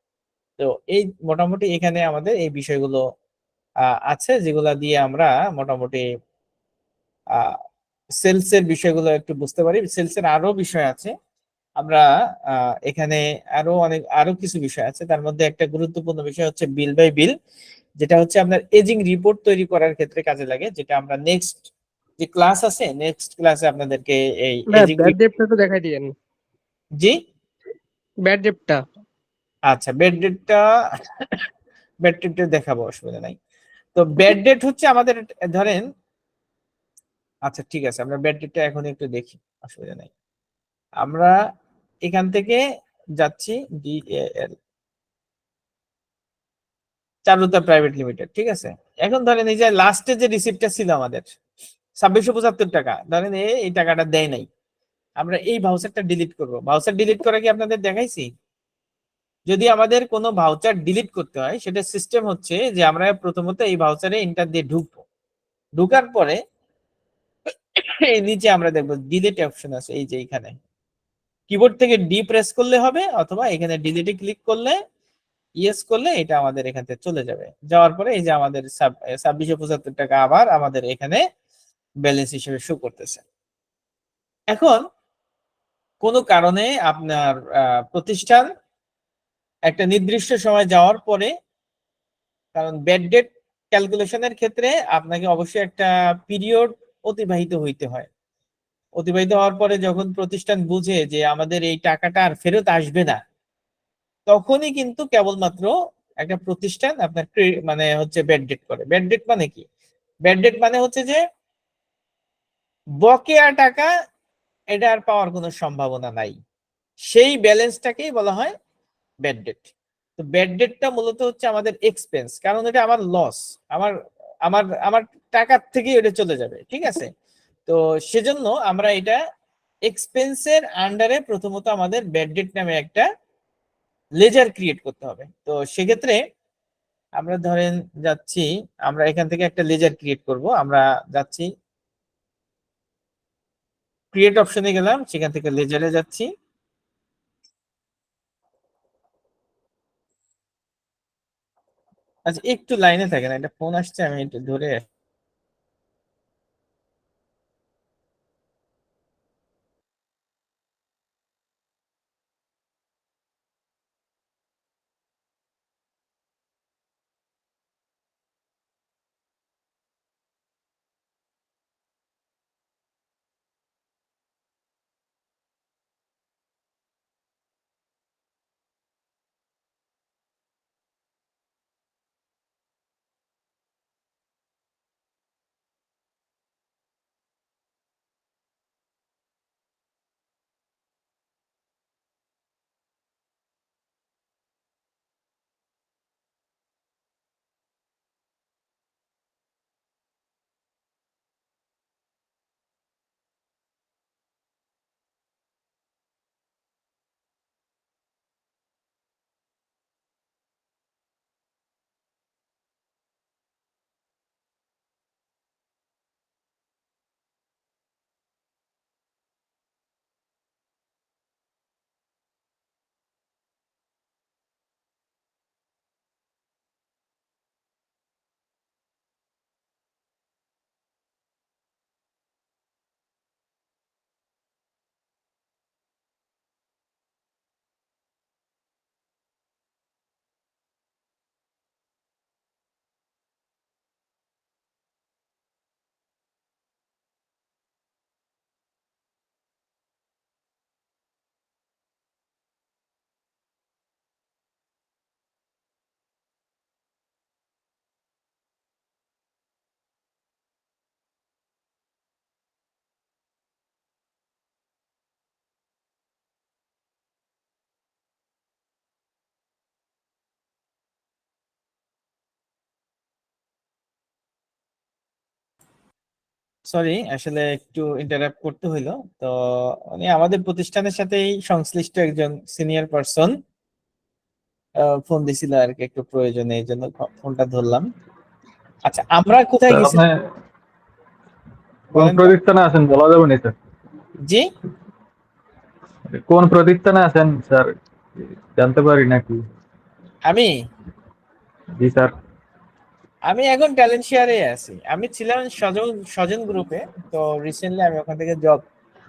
তো এই মোটামুটি এখানে আমাদের এই বিষয়গুলো আছে যেগুলা দিয়ে আমরা মোটামুটি সেলস এর বিষয়গুলো একটু বুঝতে পারি। সেলস এর আরো বিষয় আছে, আমরা এখানে আরো কিছু বিষয় আছে, তার মধ্যে একটা গুরুত্বপূর্ণ বিষয় হচ্ছে বিল বাই বিল, যেটা হচ্ছে আপনার এজিং রিপোর্ট তৈরি করার ক্ষেত্রে কাজে লাগে, যেটা আমরা নেক্সট যে ক্লাস আছে নেক্সট ক্লাসে আপনাদেরকে এই এজিং ব্যাড ডেটটা তো দেখাই দিয়েন। জি ব্যাড ডেটটা। আচ্ছা, ব্যাড ডেটটা দেখাবো, অসুবিধা নাই। তো ব্যাড ডেট হচ্ছে আমাদের ধরেন, আচ্ছা ঠিক আছে আমরা ব্যাড ডেটটা এখন একটু দেখি, অসুবিধা নাই। আমরা এখান থেকে যাচ্ছি ডিএএল চারুতা প্রাইভেট লিমিটেড, ঠিক আছে। এখন ধরেন এই যে লাস্টে যে রিসিপ্টটা ছিল আমাদের 2675 টাকা, ধরেন এই টাকাটা দেয় নাই, আমরা এই ভাউচারটা ডিলিট করব। ভাউচার ডিলিট করা কি আপনাদের দেখাইছি? যদি আমাদের কোনো ভাউচার ডিলিট করতে হয়, সেটা সিস্টেম হচ্ছে যে আমরা প্রথমত এই ভাউচারে এন্টার দিয়ে ঢুকবো, ঢুকার পরে এই নিচে আমরা দেখবো ডিলিট অপশন আছে, এই যে এখানে কিবোর্ড থেকে ডি প্রেস করলে হবে, অথবা এখানে ডিলিটে ক্লিক করলে ইয়েস করলে এটা আমাদের এখান থেকে চলে যাবে। যাওয়ার পরে এই যে আমাদের 2675 টাকা আবার আমাদের এখানে ব্যালেন্স হিসেবে শো করতেছে। এখন কোনো কারণে আপনার প্রতিষ্ঠান একটা নির্দিষ্ট সময় যাওয়ার পরে, কারণ ব্যাড ডেট ক্যালকুলেশনের ক্ষেত্রে আপনাকে অবশ্যই একটা পিরিয়ড অতিবাহিত হইতে হয়। অতিবাহিত হওয়ার পরে যখন প্রতিষ্ঠান বুঝে যে আমাদের এই টাকাটা আর ফেরত আসবে না, তখনই কিন্তু কেবলমাত্র একটা প্রতিষ্ঠান আপনার মানে হচ্ছে ব্যাড ডেট করে। ব্যাড ডেট মানে কি? ব্যাড ডেট মানে হচ্ছে যে বকেয়া টাকা এটা আর পাওয়ার কোনো সম্ভাবনা নাই, সেই ব্যালেন্সটাকেই বলা হয় ব্যাড ডেট। তো ব্যাড ডেটটা মূলত হচ্ছে আমাদের এক্সপেন্স, কারণ এটা আমার লস, আমার আমার আমার টাকার থেকেই এটা চলে যাবে, ঠিক আছে। তো সেজন্য আমরা এটা এক্সপেন্সের আন্ডারে প্রথমত আমাদের ব্যাড ডেট নামে একটা লেজার ক্রিয়েট করতে হবে। তো সেক্ষেত্রে আমরা ধরেন যাচ্ছি, আমরা এখান থেকে একটা লেজার ক্রিয়েট করব, আমরা যাচ্ছি ক্রিয়েট অপশনে গেলাম, সেখান থেকে লেজারে যাচ্ছি। আচ্ছা একটু লাইনে থাকেন, একটা ফোন আসছে, আমি একটু ধরে সরি, আসলে একটু ইন্টারাপ্ট করতে হইলো। তো উনি আমাদের প্রতিষ্ঠানের সাথেই সংশ্লিষ্ট একজন সিনিয়র পারসন ফোন দিছিল আর কি, একটু প্রয়োজনে, এই জন্য ফোনটা ধরলাম। আচ্ছা, আমরা কোথায় স্যার গেছি আপনি কোন বলেন তো? প্রতিষ্ঠানে আছেন বলা যাবে না স্যার? জি, কোন প্রতিষ্ঠানে আছেন স্যার জানতে পারি নাকি? আমি জি স্যার। আমি এখন ট্যালেন্ট শেয়ারে আছি। আমি ছিলাম সজন সজন গ্রুপে। তো রিসেন্টলি আমি ওখান থেকে জব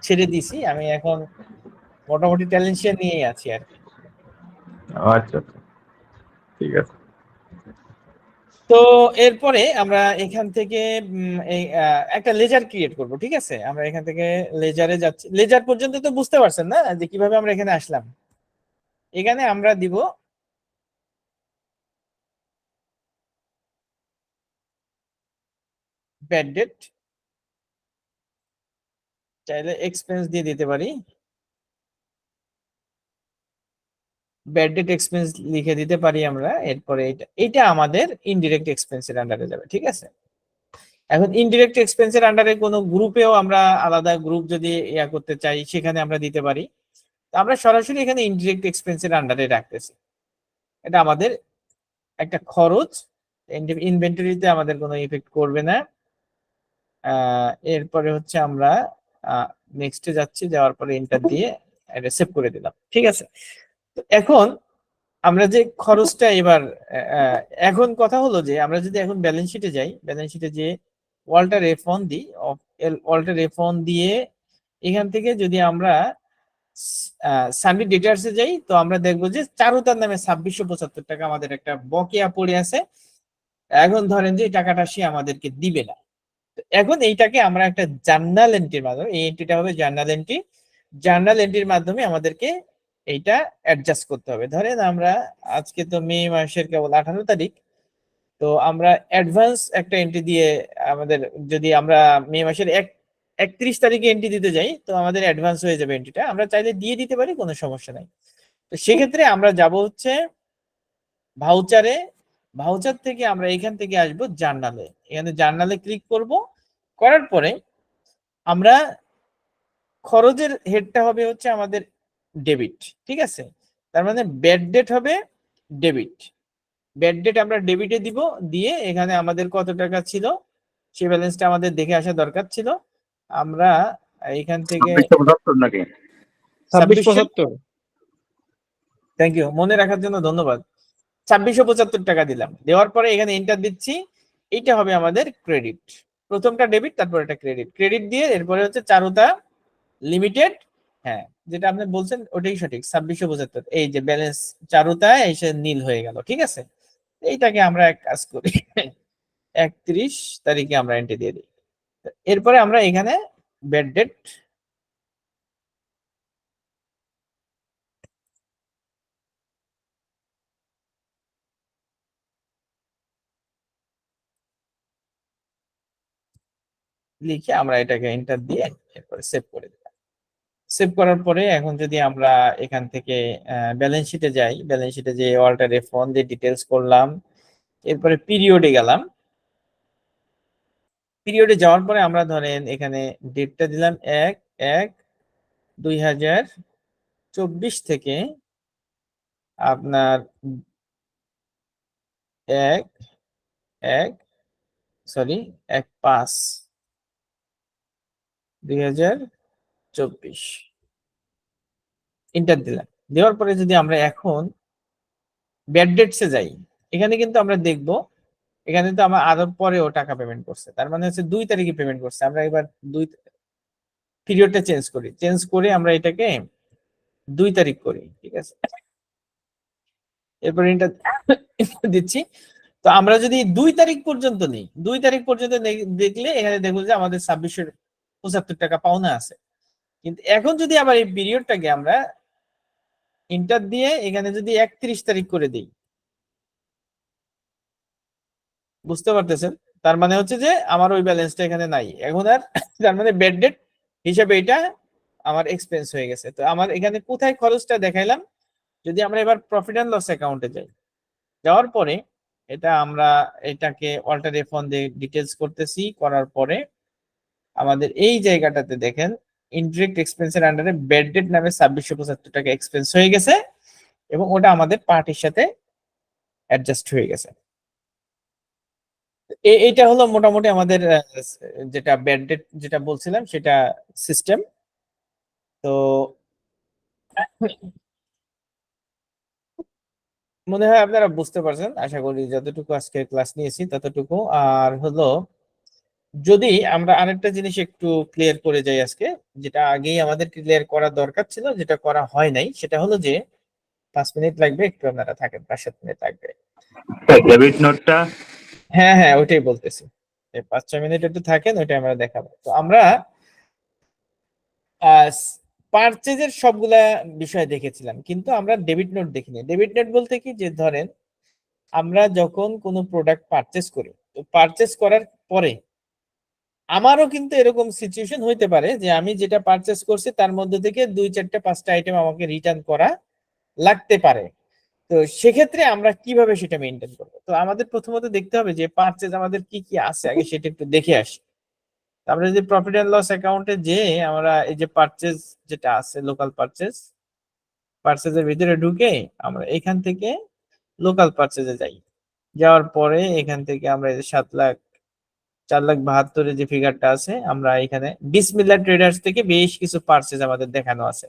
ছেড়ে দিছি। আমি এখন মোটামুটি ট্যালেন্ট শেয়ার নিয়েই আছি আর কি। আচ্ছা আচ্ছা, ঠিক আছে। তো এরপরে আমরা এখান থেকে এই একটা লেজার ক্রিয়েট করব, ঠিক আছে? আমরা এখান থেকে লেজারে যাচ্ছি। লেজার পর্যন্ত তো বুঝতে পারছেন না যে কিভাবে আমরা এখানে আসলাম? এখানে আমরা দিব ব্যাড ডেট, চাইলে এক্সপেন্স দিয়ে দিতে পারি, ব্যাড ডেট এক্সপেন্স লিখে দিতে পারি আমরা। এরপরে এটা এটা আমাদের ইনডিরেক্ট এক্সপেন্সের আন্ডারে যাবে, ঠিক আছে? এখন ইনডিরেক্ট এক্সপেন্সের আন্ডারে কোনো গ্রুপেও আমরা আলাদা গ্রুপ যদি ইয়া করতে চাই, সেখানে আমরা দিতে পারি। তো আমরা সরাসরি এখানে ইনডিরেক্ট এক্সপেন্সের আন্ডারে রাখতেছি। এটা আমাদের একটা খরচ, ইনভেন্টরিতে আমাদের কোনো ইফেক্ট করবে না। এরপরে হচ্ছে আমরা নেক্সটে যাচ্ছি, যাওয়ার পরে এন্টার দিয়ে এটা সেভ করে দিলাম, ঠিক আছে? তো এখন আমরা যে খরচটা এবার আহ, এখন কথা হলো যে আমরা যদি এখন ব্যালেন্স শিটে যাই, ব্যালেন্স শিটে যে ওয়াল্টার এফ অন দিই, ওয়াল্টার এফ অন দিয়ে এখান থেকে যদি আমরা সানডে ডিটেলসে যাই, তো আমরা দেখবো যে চারুতার নামে 2675 টাকা আমাদের একটা বকেয়া পড়ে আছে। এখন ধরেন যে এই টাকাটা সে আমাদেরকে দিবে না। তো এখন এইটাকে আমরা একটা জার্নাল এন্ট্রির মাধ্যমে, এই এন্ট্রিটা হবে জার্নাল এন্ট্রি, জার্নাল এন্ট্রির মাধ্যমে আমাদেরকে এইটা অ্যাডজাস্ট করতে হবে। ধরেন আমরা আজকে তো মে মাসের কেবল 18 তারিখ, তো আমরা অ্যাডভান্স একটা এন্ট্রি দিয়ে আমাদের, যদি আমরা মে মাসের 31 তারিখে এন্ট্রি দিতে যাই, তো আমাদের অ্যাডভান্স হয়ে যাবে এন্ট্রিটা। আমরা চাইলে দিয়ে দিতে পারি, কোনো সমস্যা নাই। তো সেক্ষেত্রে আমরা যাব হচ্ছে ভাউচারে, ভাউচার থেকে আমরা এখান থেকে আসবো জার্নালে, এখানে জার্নালে ক্লিক করব। করার পরে আমরা খরচের হেডটা হবে হচ্ছে আমাদের ডেবিট, ঠিক আছে? তার মানে ব্যাড ডেট হবে ডেবিট। ব্যাড ডেট আমরা ডেবিটে দিব, দিয়ে এখানে আমাদের কত টাকা ছিল সেই ব্যালেন্সটা আমাদের দেখে আসা দরকার ছিল। আমরা এখান থেকে 2675 নাকি? 2600, 2675। থ্যাংক ইউ, মনে রাখার জন্য ধন্যবাদ। 2675 টাকা দিলাম, দেওয়ার পরে এখানে এন্টার দিচ্ছি। এইটা হবে আমাদের ক্রেডিট। প্রথমটা ডেবিট, তারপর এটা ক্রেডিট। ক্রেডিট দিয়ে এরপরে হচ্ছে চারুতা লিমিটেড, হ্যাঁ যেটা আপনি বলছেন ওটাই সঠিক, 2675। এই যে ব্যালেন্স চারুতায় এসে নীল হয়ে গেল, ঠিক আছে? এইটাকে আমরা এক কাজ করি, 31 তারিখে আমরা এন্ট্রি দিয়ে দিই। এরপরে আমরা এখানে ব্যাড ডেট লিখে আমরা এটাকে এন্টার দিয়ে এরপরে সেভ করে দিলাম। সেভ করার পরে এখন যদি আমরা এখান থেকে ব্যালেন্স শিটে যাই, ব্যালেন্স শিটে যে অল্টার এফ ওয়ান দিয়ে ডিটেলস করলাম, এরপরে পিরিয়ডে গেলাম। পিরিয়ডে যাওয়ার পরে আমরা ধরেন এখানে ডেটটা দিলাম 1/1/2024 থেকে আপনার 1 1 সরি 1/5/2024 এন্টার দিলাম। দেওয়ার পরে যদি আমরা এখন ব্যাড ডেটসে যাই, এখানে কিন্তু আমরা দেখব এখানে তো আমার আরো পরেও টাকা পেমেন্ট করছে, তার মানে হচ্ছে 2 তারিখে পেমেন্ট করছে। আমরা এবার দুই পিরিয়ডটা চেঞ্জ করি, চেঞ্জ করে আমরা এটাকে 2 তারিখ করি, ঠিক আছে? এরপর এটা দিচ্ছি। তো আমরা যদি 2 তারিখ পর্যন্ত নিই, 2 তারিখ পর্যন্ত দেখলে এখানে দেখবো যে আমাদের 2675 টাকা পাওনা আছে। কিন্তু এখন যদি আবার এই পিরিয়ডটাকে আমরা ইন্টার দিয়ে এখানে যদি 31 তারিখ করে দিই, বুঝতে পারতেছেন? তার মানে হচ্ছে যে আমার ওই ব্যালেন্সটা এখানে নাই এখন আর, তার মানে ব্যাড ডেট হিসাবে এটা আমার এক্সপেন্স হয়ে গেছে। তো আমার এখানে কোথায় খরচটা দেখাইলাম? যদি আমরা এবার প্রফিট অ্যান্ড লস অ্যাকাউন্টে যাই, যাওয়ার পরে এটা আমরা এটাকে অল্টার এফ ওয়ান দিয়ে ডিটেলস করতেছি, করার পরে আমাদের এই জায়গাটাতে দেখেন ইনডিরেক্ট এক্সপেন্সের আন্ডারে ব্যাড ডেট নামে 2675 টাকা এক্সপেন্স হয়ে গেছে এবং ওটা আমাদের পার্টির সাথে অ্যাডজাস্ট হয়ে গেছে। এইটা হলো মোটামুটি আমাদের যেটা ব্যাড ডেট যেটা বলছিলাম সেটা সিস্টেম। তো মনে হয় আপনারা বুঝতে পারছেন, আশা করি যতটুকু আজকে ক্লাস নিয়েছি ততটুকু। আর হলো যদি আমরা আরেকটা জিনিস একটু ক্লিয়ার করে যাই আজকে, যেটা আগেই আমাদের ক্লিয়ার করা দরকার ছিল, যেটা করা হয় নাই, সেটা হলো যে 5 মিনিট লাগবে, একটু আপনারা থাকেন, 5-7 মিনিট লাগবে। ডেবিট নোটটা হ্যাঁ হ্যাঁ ওইটাই বলতেছি, 5-6 মিনিট একটু থাকেন, ওইটা আমরা দেখাবো। তো আমরা পারচেজের সবগুলা বিষয় দেখেছিলাম, কিন্তু আমরা ডেবিট নোট দেখিনি। ডেবিট নোট বলতে কি, যে ধরেন আমরা যখন কোনো প্রোডাক্ট পারচেজ করি, তো পারচেজ করার পরে আমারও কিন্তু এরকম সিচুয়েশন হইতে পারে যে আমি যেটা পারচেজ করছি তার মধ্যে থেকে 2-4-5টা আইটেম আমাকে রিটার্ন করা লাগতে পারে। তো সেক্ষেত্রে আমরা কিভাবে সেটা মেনটেন করবো? তো আমাদের প্রথমত দেখতে হবে যে পারচেজ আমাদের কি কি আছে, আগে সেটা একটু দেখে আসি। আমরা যদি প্রফিট এন্ড লস অ্যাকাউন্টে যে আমরা এই যে পারচেজ যেটা আছে, লোকাল পারচেজ, পারচেজের ভিতরে ঢুকে আমরা এখান থেকে লোকাল পারচেজে যাই। যাওয়ার পরে এখান থেকে আমরা 4,72,000 যে ফিগারটা আছে, আমরা এখানে বিসমিল্লাহ ট্রেডার্স থেকে বেশ কিছু পারচেজ আমাদের দেখানো আছে।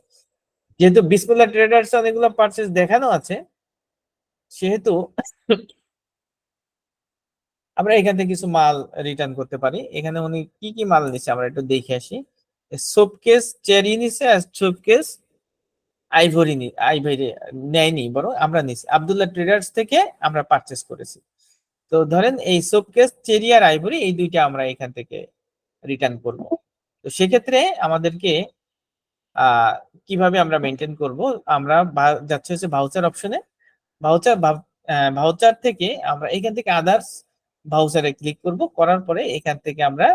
যেহেতু বিসমিল্লাহ ট্রেডার্স অনেকগুলো পারচেজ দেখানো আছে, সেহেতু আমরা এখান থেকে কিছু মাল রিটার্ন করতে পারি। এখানে উনি কি কি মাল নিচ্ছে আমরা একটু দেখে আসি। সোপকেস চেরি নিছে আর সোপকেস আইভরি নেয়নি, বরং আমরা নিছি আব্দুল্লাহ ট্রেডার্স থেকে, আমরা পারচেজ করেছি। তো ধরেন এই সোপকেস চেরি আর আইভরি এই দুইটা আমরা এখান থেকে রিটার্ন করব। তো সেক্ষেত্রে আমাদেরকে আহ কিভাবে আমরা মেনটেন করব, আমরা যাচ্ছে হচ্ছে ভাউচার অপশনে। ভাউচার ভাউচার থেকে আমরা এখান থেকে আদার্স ভাউচারে ক্লিক করব, করার পরে এখান থেকে আমরা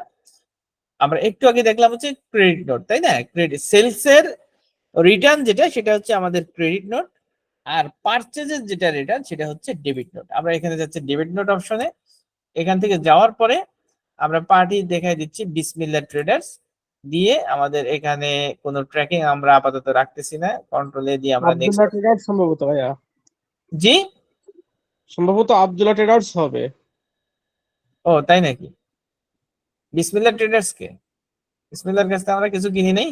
আমরা একটু আগে দেখলাম হচ্ছে ক্রেডিট নোট, তাই না? ক্রেডিট সেলস এর রিটার্ন যেটা, সেটা হচ্ছে আমাদের ক্রেডিট নোট, আর পারচেজের যেটা রিটার্ন সেটা হচ্ছে ডেবিট নোট। আমরা এখানে যাচ্ছি ডেবিট নোট অপশনে। এখান থেকে যাওয়ার পরে আমরা পার্টি দেখাই দিচ্ছি বিসমিল্লাহ ট্রেডার্স দিয়ে। আমাদের এখানে কোনো ট্র্যাকিং আমরা আপাতত রাখতেছি না, কন্ট্রোল এ দিয়ে আমরা নেক্সট। আব্দুল্লাহ ট্রেডার্স সম্ভবত ভাইয়া, জি, সম্ভবত আব্দুল্লাহ ট্রেডার্স হবে। ও তাই নাকি? বিসমিল্লাহ ট্রেডার্স কে? বিসমিল্লাহর কাছ থেকে আমরা কিছু কিনি নাই।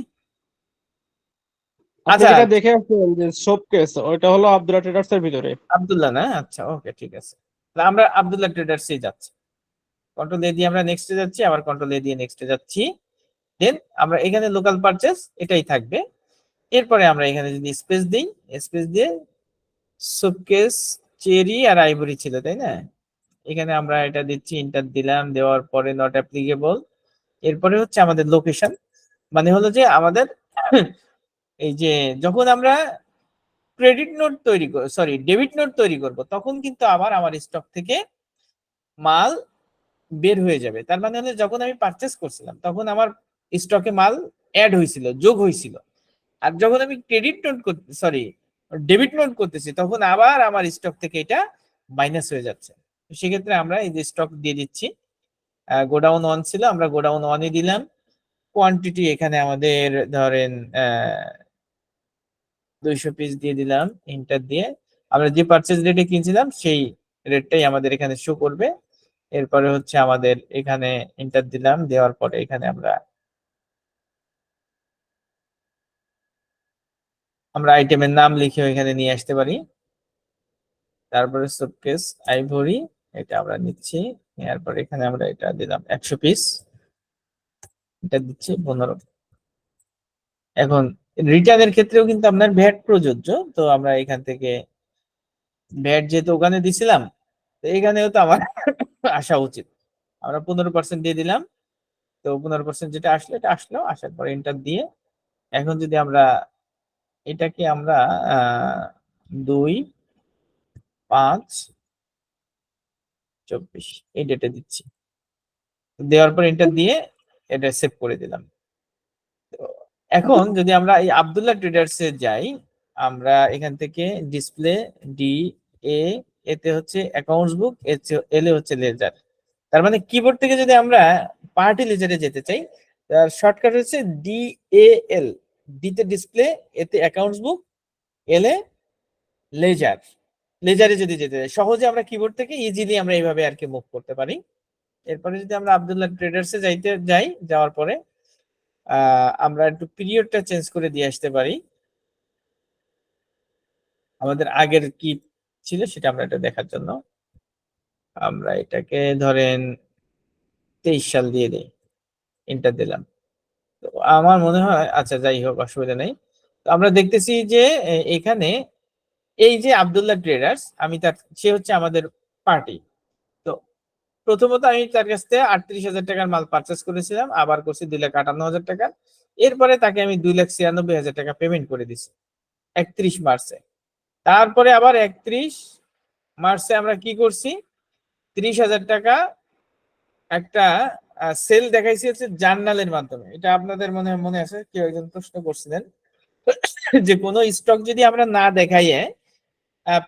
আপনি আচ্ছা, যেটা দেখে আসছেন যে শোকেস, ওইটা হলো আব্দুল্লাহ ট্রেডার্স এর ভিতরে। আব্দুল্লাহ না? আচ্ছা ওকে, ঠিক আছে। তাহলে আমরা আব্দুল্লাহ ট্রেডার্সে যাচ্ছি, কন্ট্রোল এ দিয়ে আমরা নেক্সটে যাচ্ছি, আবার কন্ট্রোল এ দিয়ে নেক্সটে যাচ্ছি। দেন আমরা এখানে লোকাল পারচেজ এটাই থাকবে। এরপরে আমরা এখানে যদি স্পেস দিই, স্পেস দিয়ে সুটকেস চেরি আর আইভরি ছিল, তাই না? এখানে আমরা এটা দিচ্ছি, ইন্টার দিলাম, দেওয়ার পরে নট অ্যাপ্লিকেবল। এরপরে হচ্ছে আমাদের লোকেশন, মানে হলো যে আমাদের এই যে যখন আমরা ক্রেডিট নোট তৈরি করব, সরি ডেবিট নোট তৈরি করব, তখন কিন্তু আবার আমার স্টক থেকে মাল বের হয়ে যাবে। তার মানে হলো যখন আমি পারচেস করছিলাম তখন আমার স্টকে মাল অ্যাড হয়েছিল, যোগ হয়েছিল। আর যখন আমি ক্রেডিট নোট করতে, সরি ডেবিট নোট করতেছি, তখন আবার আমার স্টক থেকে এটা মাইনাস হয়ে যাচ্ছে। সেক্ষেত্রে আমরা এই যে স্টক দিয়ে দিচ্ছি, গোডাউন 1 ছিল, আমরা গোডাউন 1-ই দিলাম। কোয়ান্টিটি এখানে আমাদের ধরেন 200 পিস দিয়ে দিলাম, এন্টার দিয়ে। আমরা যে পারচেজ রেটে কিনছিলাম সেই রেটটাই আমাদের এখানে শো করবে। এরপরে হচ্ছে আমাদের এখানে এন্টার দিলাম, দেওয়ার পরে এখানে আমরা আইটেমের নাম লিখে এখানে নিয়ে আসতে পারি। তারপরে সুটকেস আইভরি এটা আমরা নিচ্ছি, নেওয়ার পরে এখানে আমরা এটা দিলাম 100 পিস, এটা দিচ্ছি 15। এখন রিটার্নের ক্ষেত্রেও কিন্তু আপনার ভ্যাট প্রযোজ্য। তো আমরা এখান থেকে ভ্যাট যেহেতু ওখানে দিছিলাম, তো এখানেও তো আমার আসা উচিত। আমরা 15% দিয়ে দিলাম। তো 15% যেটা আসলো এটা আসলো, আসার পরে এন্টার দিয়ে এখন যদি আমরা এটাকে আমরা 2/5/24 এই ডেটে দিচ্ছি, দেওয়ার পর এন্টার দিয়ে এটা সেভ করে দিলাম। তো এখন যদি আমরা এই আব্দুল্লাহ ট্রেডার্স এ যাই, আমরা এখান থেকে ডিসপ্লে ডি এ, এতে হচ্ছে অ্যাকাউন্টস বুক, এল এ হচ্ছে লেজার। তার মানে কিবোর্ড থেকে যদি আমরা পার্টি লেজারে যেতে চাই, তার শর্টকাট হচ্ছে DAL, ডি তে ডিসপ্লে, এতে অ্যাকাউন্টস বুক, এল এ লেজার। লেজারে যদি যেতে চাই সহজে আমরা কিবোর্ড থেকে ইজিলি আমরা এইভাবে আর কি মুভ করতে পারি। এরপরে যদি আমরা আব্দুল্লাহ ট্রেডার্সে যাওয়ার পরে আমরা একটু পিরিয়ডটা চেঞ্জ করে দিয়ে আসতে পারি। আমাদের আগের কি ছিল সেটা আমরা এটা দেখার জন্য আমরা এটাকে ধরেন 23 সাল দিয়ে দিই, এন্টার দিলাম। তো আমার মনে হয়, আচ্ছা যাই হোক অসুবিধা নেই। তো আমরা দেখতেছি যে এখানে এই যে আব্দুল্লাহ ট্রেডার্স, সে হচ্ছে আমাদের পার্টি। তো প্রথমত আমি তার কাছ থেকে 38,000 টাকার মাল পারচেস করেছিলাম, আবার করছি 2,58,000 টাকা। এরপরে তাকে আমি 2,96,000 টাকা পেমেন্ট করে দিছি 31 মার্চে। তারপরে আবার 31 মার্চে আমরা কি করছি, 30,000 টাকা একটা সেল দেখাইছি হচ্ছে জার্নালের মাধ্যমে। এটা আপনাদের মনে আছে, কেউ একজন প্রশ্ন করছিলেন যে কোনো স্টক যদি আমরা না দেখাইয়ে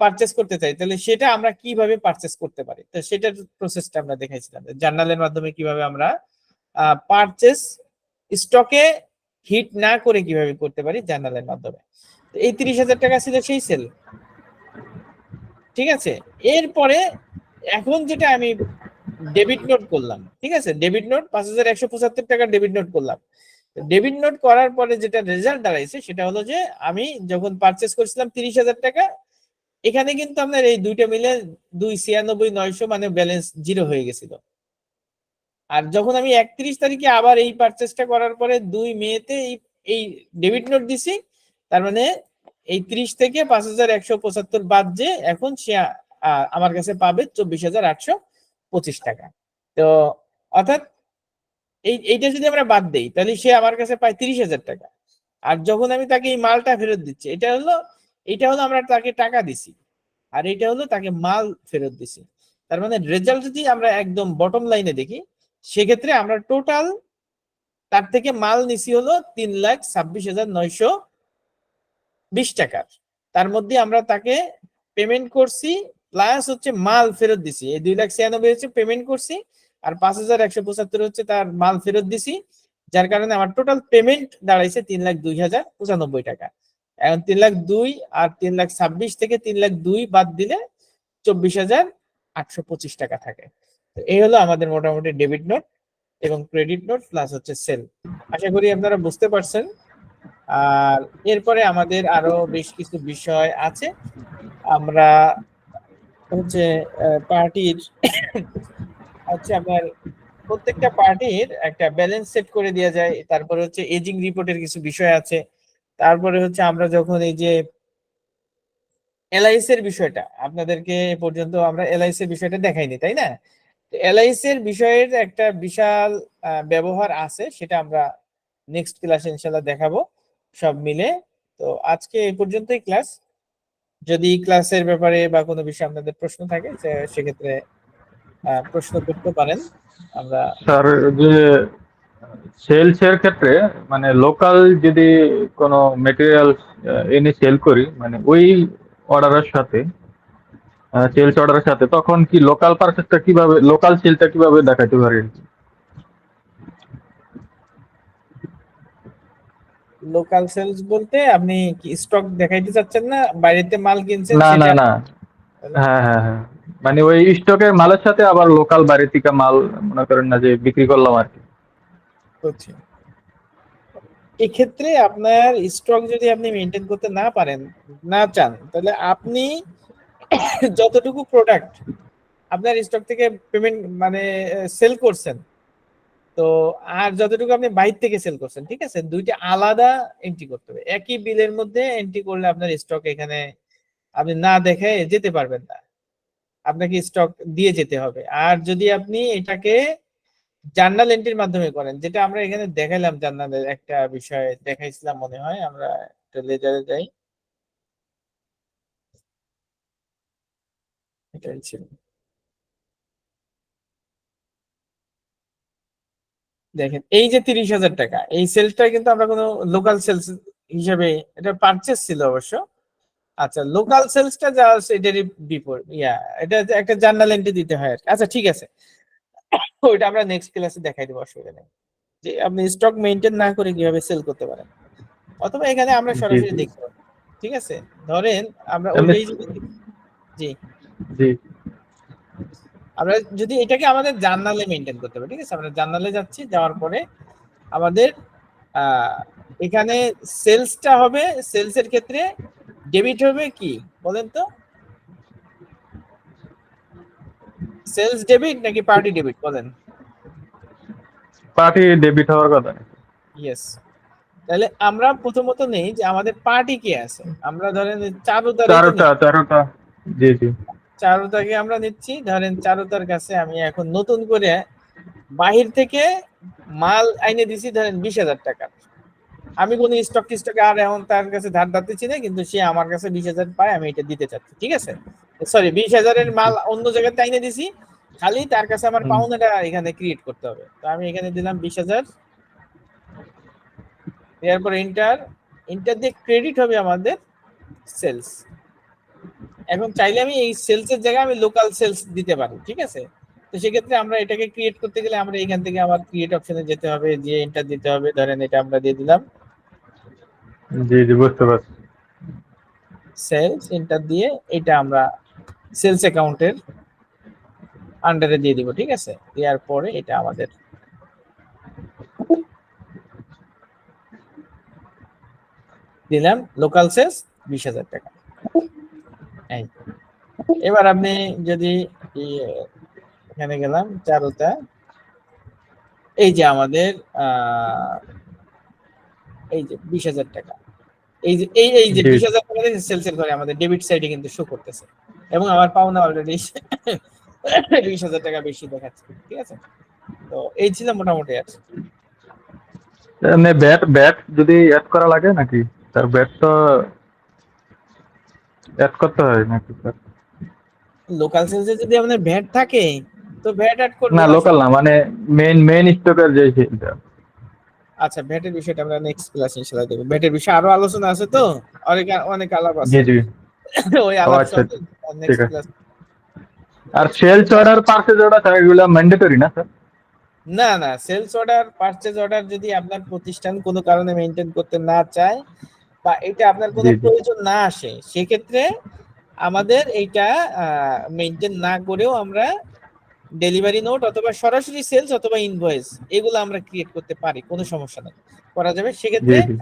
পারচেস করতে চাই তাহলে সেটা আমরা কিভাবে পারচেস করতে পারি। তো সেটার প্রসেসটা আমরা দেখাইছিলাম, জার্নালের মাধ্যমে কিভাবে আমরা পারচেস স্টকে হিট না করে কিভাবে করতে পারি জার্নালের মাধ্যমে। তো এই 30,000 টাকা ছিল সেই সেল, ঠিক আছে। এরপরে এখন যেটা আমি ডেবিট নোট করলাম, ঠিক আছে, ডেবিট নোট 5,175 টাকা ডেবিট নোট করলাম। ডেবিট নোট করার পরে যেটা রেজাল্ট দাঁড়াইছে সেটা হলো যে আমি যখন পারচেস করেছিলাম 30,000 টাকা, এখানে কিন্তু আপনার এই দুইটা মিলে 2,96,900 মানে ব্যালেন্স জিরো হয়ে গেছিল। আর যখন আমি 31 তারিখে আবার এই পারচেসটা করার পরে 2 মেতে এই ডেবিট নোট দিছি, তার মানে এই 30 থেকে 5,175 বাদ যে এখন সে আমার কাছে পাবে 24,825 টাকা। তো অর্থাৎ এইটা যদি আমরা বাদ দেই তাহলে সে আমার কাছে পায় 30,000 টাকা। আর যখন আমি তাকে এই মালটা ফেরত দিচ্ছি, এটা হলো আমরা তাকে টাকা দিছি, আর এটা হলো তাকে মাল ফেরত দিছি। তার মানে রেজাল্ট যদি আমরা একদম বটম লাইনে দেখি, সেক্ষেত্রে আমরা টোটাল তার থেকে মাল নিছি হলো 3,26,920 টাকার। তার মধ্যে আমরা তাকে পেমেন্ট করছি প্লাস হচ্ছে মাল ফেরত দিছি, এই 2,96,000 হচ্ছে পেমেন্ট করছি, আর 5,175 হচ্ছে তার মাল ফেরত দিছি, যার কারণে আমার টোটাল পেমেন্ট দাঁড়াইছে 3,02,095 টাকা। এখন 3,02,000 আর 3,26,000 থেকে 3,02,000 বাদ দিলে 24,825 টাকা থাকে। তো এই হলো আমাদের মোটামুটি ডেবিট নোট এবং ক্রেডিট নোট প্লাস হচ্ছে সেল। আশা করি আপনারা বুঝতে পারছেন। আর এরপরে আমাদের আরো বেশ কিছু বিষয় আছে। আমরা হচ্ছে পার্টির হচ্ছে আপনার প্রত্যেকটা পার্টির একটা ব্যালেন্স সেট করে দেওয়া যায়। তারপরে হচ্ছে এজিং রিপোর্টের কিছু বিষয় আছে। তারপরে হচ্ছে আমরা যখন এই যে এলআইসি এর বিষয়টা আপনাদেরকে পর্যন্ত আমরা এলআইসি এর বিষয়টা দেখাইনি, তাই না? এলআইসি এর বিষয়ের একটা বিশাল ব্যবহার আছে, সেটা আমরা নেক্সট ক্লাসে ইনশাআল্লাহ দেখাবো সব মিলে। তো আজকে এই পর্যন্তই ক্লাস। যদি ক্লাসের ব্যাপারে বা কোনো বিষয়ে আপনাদের প্রশ্ন থাকে সেক্ষেত্রে প্রশ্ন করতে পারেন। আমরা স্যার, যে সেলস এর ক্ষেত্রে মানে লোকাল যদি কোনো মেটেরিয়াল এনে সেল করি, মানে ওই অর্ডারের সাথে সেলস অর্ডারের সাথে, তখন কি লোকাল পারচেসটা কিভাবে, লোকাল সেলটা কিভাবে দেখাতে পারি? লোকাল সেলস বলতে আপনি কি স্টক দেখাইতে চাচ্ছেন না বাইরেতে মাল কিনছেন না না সেটা? না, হ্যাঁ হ্যাঁ হ্যাঁ, মানে ওই স্টকের মালের সাথে আবার লোকাল বাইরে থেকে মাল মনে করেন না যে বিক্রি করলাম আর কি। হচ্ছে এক্ষেত্রে আপনার স্টক যদি আপনি মেনটেন করতে না চান, তাহলে আপনি যতটুকু প্রোডাক্ট আপনার স্টক থেকে পেমেন্ট মানে সেল করছেন, তো আর যতটুকু আপনি বাইরে থেকে সেল করছেন, ঠিক আছে, দুইটা আলাদা এন্ট্রি করতে হবে। একই বিলের মধ্যে এন্ট্রি করলে আপনার স্টক এখানে আপনি না দেখে যেতে পারবেন না, আপনাকে স্টক দিয়ে যেতে হবে। আর যদি আপনি এটাকে জার্নাল এন্ট্রির মাধ্যমে করেন, যেটা আমরা এখানে দেখাইলাম, জার্নালের একটা বিষয় দেখাইছিলাম মনে হয়, আমরা একটা লেজারে যাই, এটাই ছিল। দেখেন এই যে 30,000 টাকা, এই সেলসটা কিন্তু আমরা কোনো লোকাল সেলস হিসেবে, এটা পারচেস ছিল অবশ্য। আচ্ছা, লোকাল সেলসটা যা আছে এটারই বিপরীত, এটা একটা জার্নাল এন্ট্রি দিতে হয় আর কি। আচ্ছা ঠিক আছে, ওইটা আমরা নেক্সট ক্লাসে দেখাই দেবো, অসুবিধা নেই। যে আপনি স্টক মেইনটেইন না করে কিভাবে সেল করতে পারেন, অথবা এখানে আমরা জি সরাসরি জি দেখতে পারি। ঠিক আছে, ধরেন আমরা এমনি ওইটাই যদি, জি জি আমরা যদি এটাকে আমাদের জার্নালে মেইনটেইন করতে হবে, ঠিক আছে, আমরা জার্নালে যাচ্ছি, যাওয়ার পরে আমাদের এখানে সেলসটা হবে, সেলসের ক্ষেত্রে ডেবিট হবে কি বলেন তো, সেলস ডেবিট নাকি পার্টি ডেবিট বলেন? পার্টি ডেবিট হওয়ার কথা। ইয়েস। তাহলে আমরা প্রথমত নেই যে আমাদের পার্টি কে আছে, আমরা ধরেন চারুতারই তো চারোটা চারোটা জি জি চারুতাকে আমরা নিচ্ছি, ধরেন চারুতার কাছে আমি এখন নতুন করে বাহির থেকে মাল আইনে দিছি ধরেন 20,000 টাকা, আমি কোনো স্টক টিস্টক আর এখন তার কাছে ধার ধারতেছি না, কিন্তু সে আমার কাছে 20,000 পায়, আমি এটা দিতে চাচ্ছি, ঠিক আছে, সরি 20,000-এর মাল অন্য জায়গাতে আইনে দিছি, খালি তার কাছে আমার হুম, পাওনাটা এখানে ক্রিয়েট করতে হবে। তো আমি এখানে দিলাম 20,000, এরপর ইন্টার, ইন্টার দিয়ে ক্রেডিট হবে আমাদের সেলস। এখন চাইলে আমি এই সেলসের জায়গায় আমি লোকাল সেলস দিতে পারি, ঠিক আছে। তো সেক্ষেত্রে আমরা এটাকে ক্রিয়েট করতে গেলে আমরা এখান থেকে আবার ক্রিয়েট অপশনে যেতে হবে, যে এন্টার দিতে হবে, ধরেন এটা আমরা দিয়ে দিলাম জি জি বুঝতে পারছি। সেলস, এন্টার দিয়ে এটা আমরা সেলস অ্যাকাউন্টের আন্ডারে দিয়ে দিব, ঠিক আছে। দেওয়ার পরে এটা আমাদের দিলাম লোকাল সেলস 20,000 টাকা। এই এবার আপনি যদি এখানে গেলাম চারুতা, এই যে আমাদের এই যে 20,000 টাকা, এই যে এই যে জি 20,000 টাকা সেলসের ঘরে আমাদের ডেবিট সাইডে কিন্তু শো করতেছে, এবং আমার পাওনা অলরেডি 20,000 টাকা বেশি দেখাচ্ছে, ঠিক আছে। তো এই ছিল মোটামুটি আর কি। এমনি ব্যাট ব্যাট যদি অ্যাড করা লাগে নাকি, তার ব্যাট তো অ্যাড করতে হয় নাকি স্যার? লোকাল সেলসে যদি আমাদের ভ্যাট থাকে তো ভ্যাট অ্যাড না করবেন, লোকাল না, মানে মেইন স্টকের যে সেটা। আচ্ছা ভ্যাটের বিষয়টা আমরা নেক্সট ক্লাস ইনশাআল্লাহ দেখব, ভ্যাটের বিষয়ে আরো আলোচনা আছে, তো অনেক অনেক আলাপ জি আছে, জি ওই ও আলাপ আচ্ছা সব আচ্ছা, ঠিক নেক্সট আছে। ক্লাস। আর সেলস অর্ডার পারচেজ অর্ডার এগুলো ম্যান্ডেটরি না স্যার? না না, সেলস অর্ডার পারচেজ অর্ডার যদি আপনার প্রতিষ্ঠান কোনো কারণে মেনটেন করতে না চায় বা এটা আপনার কোনো জি জি প্রয়োজন না আসে, সেক্ষেত্রে আমাদের এইটা মেনটেন না করেও আমরা ডেলিভারি নোট অথবা সরাসরি সেলস অথবা ইনভয়েস এগুলো আমরা ক্রিয়েট করতে পারি, কোনো সমস্যা নেই, করা যাবে। জি সেক্ষেত্রে জি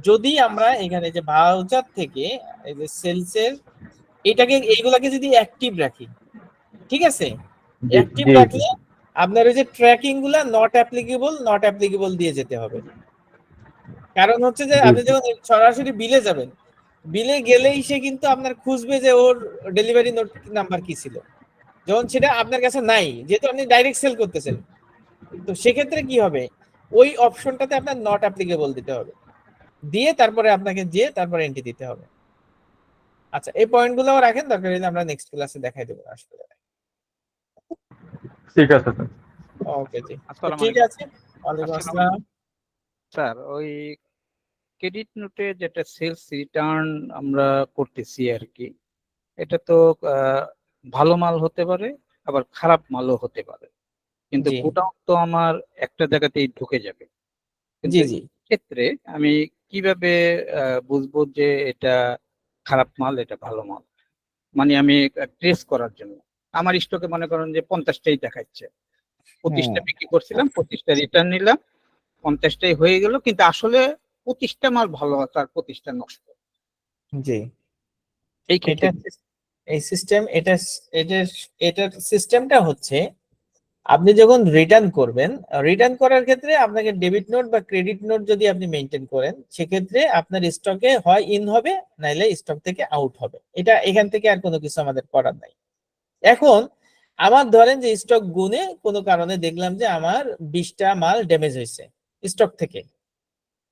যদি আমরা এখানে যে ভাউচার থেকে এই যে সেলসের এটাকে এইগুলাকে যদি অ্যাক্টিভ রাখি, ঠিক আছে, জি অ্যাক্টিভ জি জি রাখলে আপনার ওই যে ট্র্যাকিং গুলা নট অ্যাপ্লিকেবল দিয়ে যেতে হবে। কারণ হচ্ছে যে জি আপনি যখন সরাসরি বিলে যাবেন, বিলে গেলেই সে কিন্তু আপনার খুঁজবে যে ওর ডেলিভারি নোট নাম্বার কি ছিল, যখন সেটা আপনার কাছে নাই, যেহেতু আপনি ডাইরেক্ট সেল করতেছেন, তো সেক্ষেত্রে কি হবে, ওই অপশনটাতে আপনার নট অ্যাপ্লিকেবল দিতে হবে, দিয়ে তারপরে আপনাকে তারপরে এন্ট্রি দিতে হবে। আচ্ছা এই পয়েন্টগুলো রাখেন, দরকার হলে আমরা নেক্সট ক্লাসে দেখাই দেবো আসলে। ঠিক আছে স্যার। ওকে জি, তো আসসালামু ঠিক আলাইকুম। আছে, ওয়ালাইকুম আসসালামু আসসালাম। আলাইকুম স্যার, ওই ক্রেডিট নোটে যেটা সেলস রিটার্ন আমরা করতেছি আর কি, এটা তো আহ, ভালো মাল হতে পারে, আবার খারাপ মালও হতে পারে, কিন্তু জি গোডাউন তো আমার একটা জায়গাতেই ঢুকে যাবে। জি কিন্তু জি ক্ষেত্রে আমি কিভাবে বুঝবো যে এটা খারাপ মাল এটা ভালো মাল, মানে আমি ট্রেস করার জন্য আমার স্টকে মনে করেন যে 50টাই দেখাচ্ছে, হ্যাঁ 25টা বিক্রি করছিলাম, 25টা রিটার্ন নিলাম, 50টাই হয়ে গেল, কিন্তু আসলে 25টা মাল ভালো আছে আর 25টা নষ্ট। জি এই ক্ষেত্রে এটা এই সিস্টেম, এটা এটার সিস্টেমটা হচ্ছে আপনি যখন রিটার্ন করবেন, রিটার্ন করার ক্ষেত্রে আপনাকে ডেবিট নোট বা ক্রেডিট নোট যদি আপনি মেনটেন করেন, সেক্ষেত্রে আপনার স্টকে হয় ইন হবে, নাইলে স্টক থেকে আউট হবে, এটা এখান থেকে আর কোনো কিছু আমাদের করার নাই। এখন আমার ধরেন যে স্টক গুনে কোনো কারণে দেখলাম যে আমার 20টা মাল ড্যামেজ হয়েছে স্টক থেকে,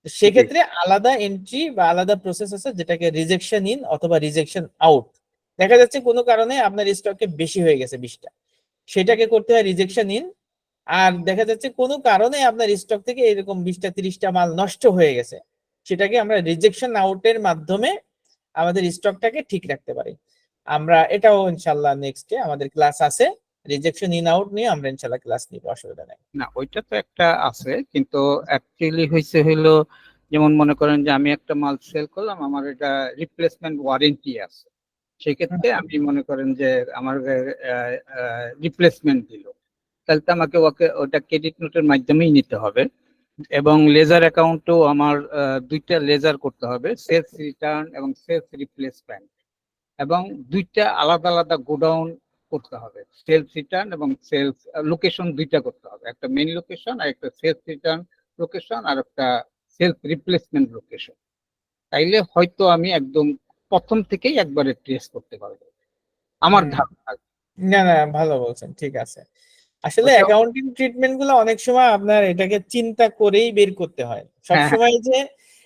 জি সেক্ষেত্রে আলাদা এন্ট্রি বা আলাদা প্রসেস আছে যেটাকে রিজেকশন ইন অথবা রিজেকশন আউট। দেখা যাচ্ছে কোনো কারণে আপনার স্টকে বেশি হয়ে গেছে 20টা, সেটাকে করতে হয় রিজেকশন ইন। আর দেখা যাচ্ছে কোনো কারণে আপনার স্টক থেকে এরকম 20টা 30টা মাল নষ্ট হয়ে গেছে, সেটাকে আমরা রিজেকশন আউটের মাধ্যমে আমাদের স্টকটাকে ঠিক রাখতে পারি। আমরা এটাও ইনশাল্লাহ নেক্সটে আমাদের ক্লাস আছে, রিজেকশন ইন আউট নিয়ে আমরা ইনশাল্লাহ ক্লাস নিব, অসুবিধা নেই। না ওইটা তো একটা আছে, কিন্তু অ্যাকচুয়ালি হইলো যেমন মনে করেন যে আমি একটা মাল সেল করলাম, আমার এটা রিপ্লেসমেন্ট ওয়ারেন্টি আছে, সেক্ষেত্রে আমি মনে করেন যে আমার রিপ্লেসমেন্ট দিল, তাহলে তো আমাকে ওটা ক্রেডিট নোটের মাধ্যমেই নিতে হবে। এবং লেজার অ্যাকাউন্টও আমার দুইটা লেজার করতে হবে, সেলস রিটার্ন এবং সেলস রিপ্লেসমেন্ট, এবং দুইটা আলাদা আলাদা গোডাউন করতে হবে, সেলস রিটার্ন এবং সেলস লোকেশন দুইটা করতে হবে, একটা মেইন লোকেশন আর একটা সেলস রিটার্ন লোকেশন আর একটা সেলস রিপ্লেসমেন্ট লোকেশন। তাইলে হয়তো আমি একদম প্রথম থেকেই একবারে ট্রেস করতে পারবো আমার ধারণা। না না, ভালো বলছেন, ঠিক আছে। আসলে ওটা- অ্যাকাউন্টিং ট্রিটমেন্ট গুলো অনেক সময় আপনার এটাকে চিন্তা করেই বের করতে হয়, সবসময় যে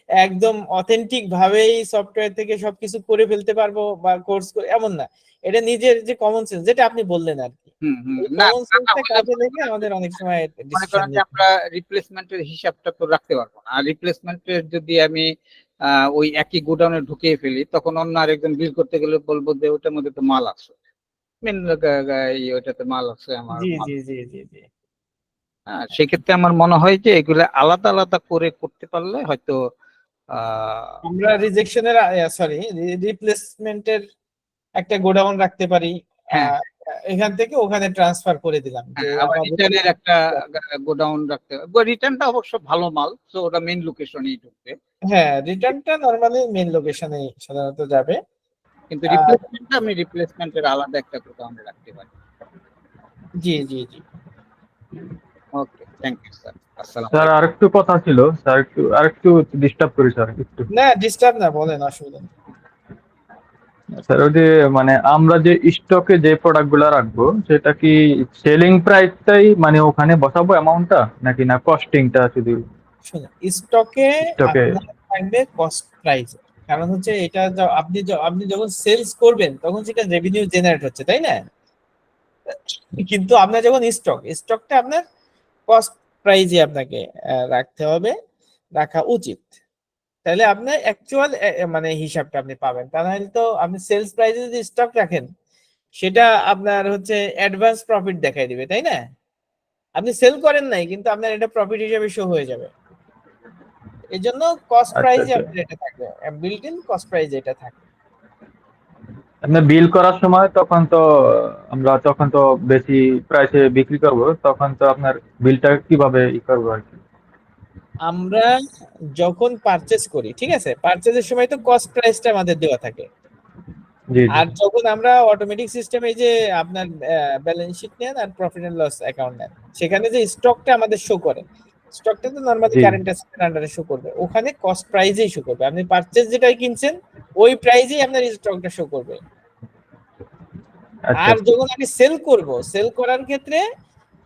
একদম অথেন্টিক ভাবেই সফটওয়্যার থেকে সবকিছু করে ফেলতে পারবো বা কোর্স করে এমন না। এটা নিজের যে কমন সেন্স, যেটা আপনি বললেন আর কি, এই না কমন সেন্সটা কাজে লেগে আমাদের অনেক সময় মনে ডিসিশন করেন যে নিতে আমরা রিপ্লেসমেন্টের হিসাবটা তো রাখতে পারবো না, আর রিপ্লেসমেন্টের যদি আমি ওই একই গোডাউনে ঢুকিয়ে ফেলি, তখন অন্য আরেকজন বিল করতে গেলে বলবো যে ওটার মধ্যে তো মাল আছে, মেন ওইটাতে মাল আছে আমার জি মাল। জি জি জি জি। হ্যাঁ, সেক্ষেত্রে আমার মনে হয় যে এগুলো আলাদা আলাদা করে করতে পারলে হয়তো আমরা রিজেকশনের সরি রিপ্লেসমেন্টের একটা গোডাউন রাখতে পারি, হ্যাঁ এখান থেকে ওখানে ট্রান্সফার করে দিলাম যে আবার আমাদের রিটার্নের একটা গোডাউন রাখতে হবে, রিটার্নটা অবশ্য ভালো মাল, তো ওটা মেইন লোকেশনেই ঢুকবে, হ্যাঁ রিটার্নটা নরমালি মেন লোকেশনে সাধারণত যাবে। কিন্তু আহ, রিপ্লেসমেন্টটা আমি রিপ্লেসমেন্টের আলাদা একটা গোডাউনে রাখতে পারি। জি জি জি। ওকে, থ্যাংক ইউ স্যার। আসসালাম স্যার আরেকটু কথা ছিল স্যার, আরেকটু ডিস্টার্ব করি স্যার একটু। না ডিস্টার্ব না, বলেন, অসুবিধা নেই। স্যার ওই যে মানে আমরা যে স্টকে যে প্রোডাক্ট গুলা রাখবো, সেটা কি সেলিং প্রাইসটাই মানে ওখানে বসাবো অ্যামাউন্টটা, নাকি না কস্টিংটা শুধু শুনুন, স্টকে স্টকে? আপনার থাকবে কস্ট প্রাইস, কারণ হচ্ছে এটা আপনি যখন সেলস করবেন তখন সেটা রেভিনিউ জেনারেট হচ্ছে, তাই না? কিন্তু আপনার যখন স্টকটা আপনার কস্ট প্রাইজে আপনাকে রাখতে হবে, রাখা উচিত, তাহলে আপনার অ্যাকচুয়াল মানে হিসাবটা আপনি পাবেন। তা নাহলে তো আপনি সেলস প্রাইসে যদি স্টক রাখেন, সেটা আপনার হচ্ছে অ্যাডভান্স প্রফিট দেখাই দিবে, তাই না? আপনি সেল করেন নাই কিন্তু আপনার এটা প্রফিট হিসেবে শো হয়ে যাবে। এই জন্য কস্ট আচ্ছা প্রাইজে আচ্ছা, আপনার এটা থাকবে, বিল্ট ইন কস্ট প্রাইজে এটা থাকবে। আপনি বিল করার সময় তখন তো বেশি প্রাইসে বিক্রি করব, তখন তো আপনার বিলটা কিভাবে করবো আর কি? আমরা যখন পারচেজ করি, ঠিক আছে, পারচেজের সময় তো কস্ট প্রাইসটা আমাদের দেওয়া থাকে। জি জি আর যখন আমরা অটোমেটিক সিস্টেমে যে আপনার ব্যালেন্স শিট নেন আর প্রফিট এন্ড লস অ্যাকাউন্ট নেন, সেখানে যে স্টকটা আমাদের শো করে, স্টকটা তো নরমালি জি। কারেন্ট অ্যাসেটের আন্ডারে শো করবে, ওখানে কস্ট প্রাইজেই শো করবে। আপনি পারচেজ যেটাই কিনছেন ওই প্রাইজেই আপনার স্টকটা শো করবে। আচ্ছা আর আচ্ছা যখন আমি সেল করব, সেল করার ক্ষেত্রে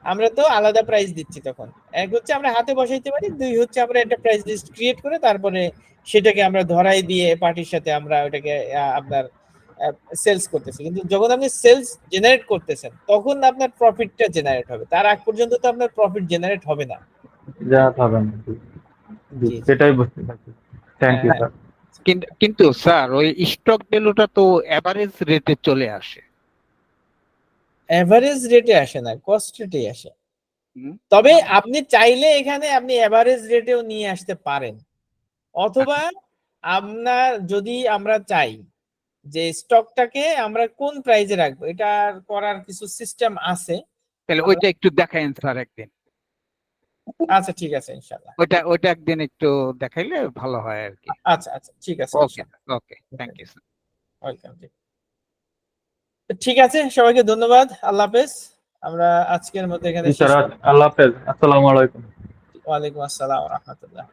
আমরা তো আলাদা প্রাইস দিচ্ছি তখন। এক হচ্ছে আমরা হাতে বসাইতে পারি, দুই হচ্ছে আমরা একটা প্রাইস লিস্ট ক্রিয়েট করে তারপরে সেটাকে আমরা ধরাই দিয়ে পার্টির সাথে আমরা ওটাকে আপনার সেলস করতেছি। কিন্তু যখন আপনি সেলস জেনারেট করতেছেন তখন আপনার প্রফিটটা জেনারেট হবে, তার আগ পর্যন্ত তো আপনার প্রফিট জেনারেট হবে না। যা হবে না। জি জি, জি জি। সেটাই বুঝতে পারছি। থ্যাংক ইউ হ্যাঁ, স্যার। কিন্তু স্যার ওই স্টক ভ্যালুটা তো এভারেজ রেটে চলে আসে। এভারেজ রেটে আসে না, কস্ট রেটে আসে। হুম, তবে আপনি চাইলে এখানে আপনি এভারেজ রেটেও নিয়ে আসতে পারেন, অথবা আপনার যদি আমরা চাই যে স্টকটাকে আমরা কোন প্রাইজে রাখবো, এটা করার কিছু সিস্টেম আছে। তাহলে ওইটা একটু দেখাইন স্যার একদিন, আচ্ছা ঠিক আছে, ইনশাআল্লাহ। ওইটা একদিন একটু দেখাইলে ভালো হয় আর কি। আচ্ছা আচ্ছা ঠিক আছে, ওকে ওকে, থ্যাংক ইউ স্যার। ওয়েলকাম। ঠিক আছে, সবাইকে ধন্যবাদ, আল্লাহ হাফেজ। আমরা আজকের মতো এখানে জি শেষ স্যার, করি। আল্লাহ হাফেজ, আসসালামু আলাইকুম। ওয়ালাইকুম আসসালাম ওয়া রাহমাতুল্লাহ।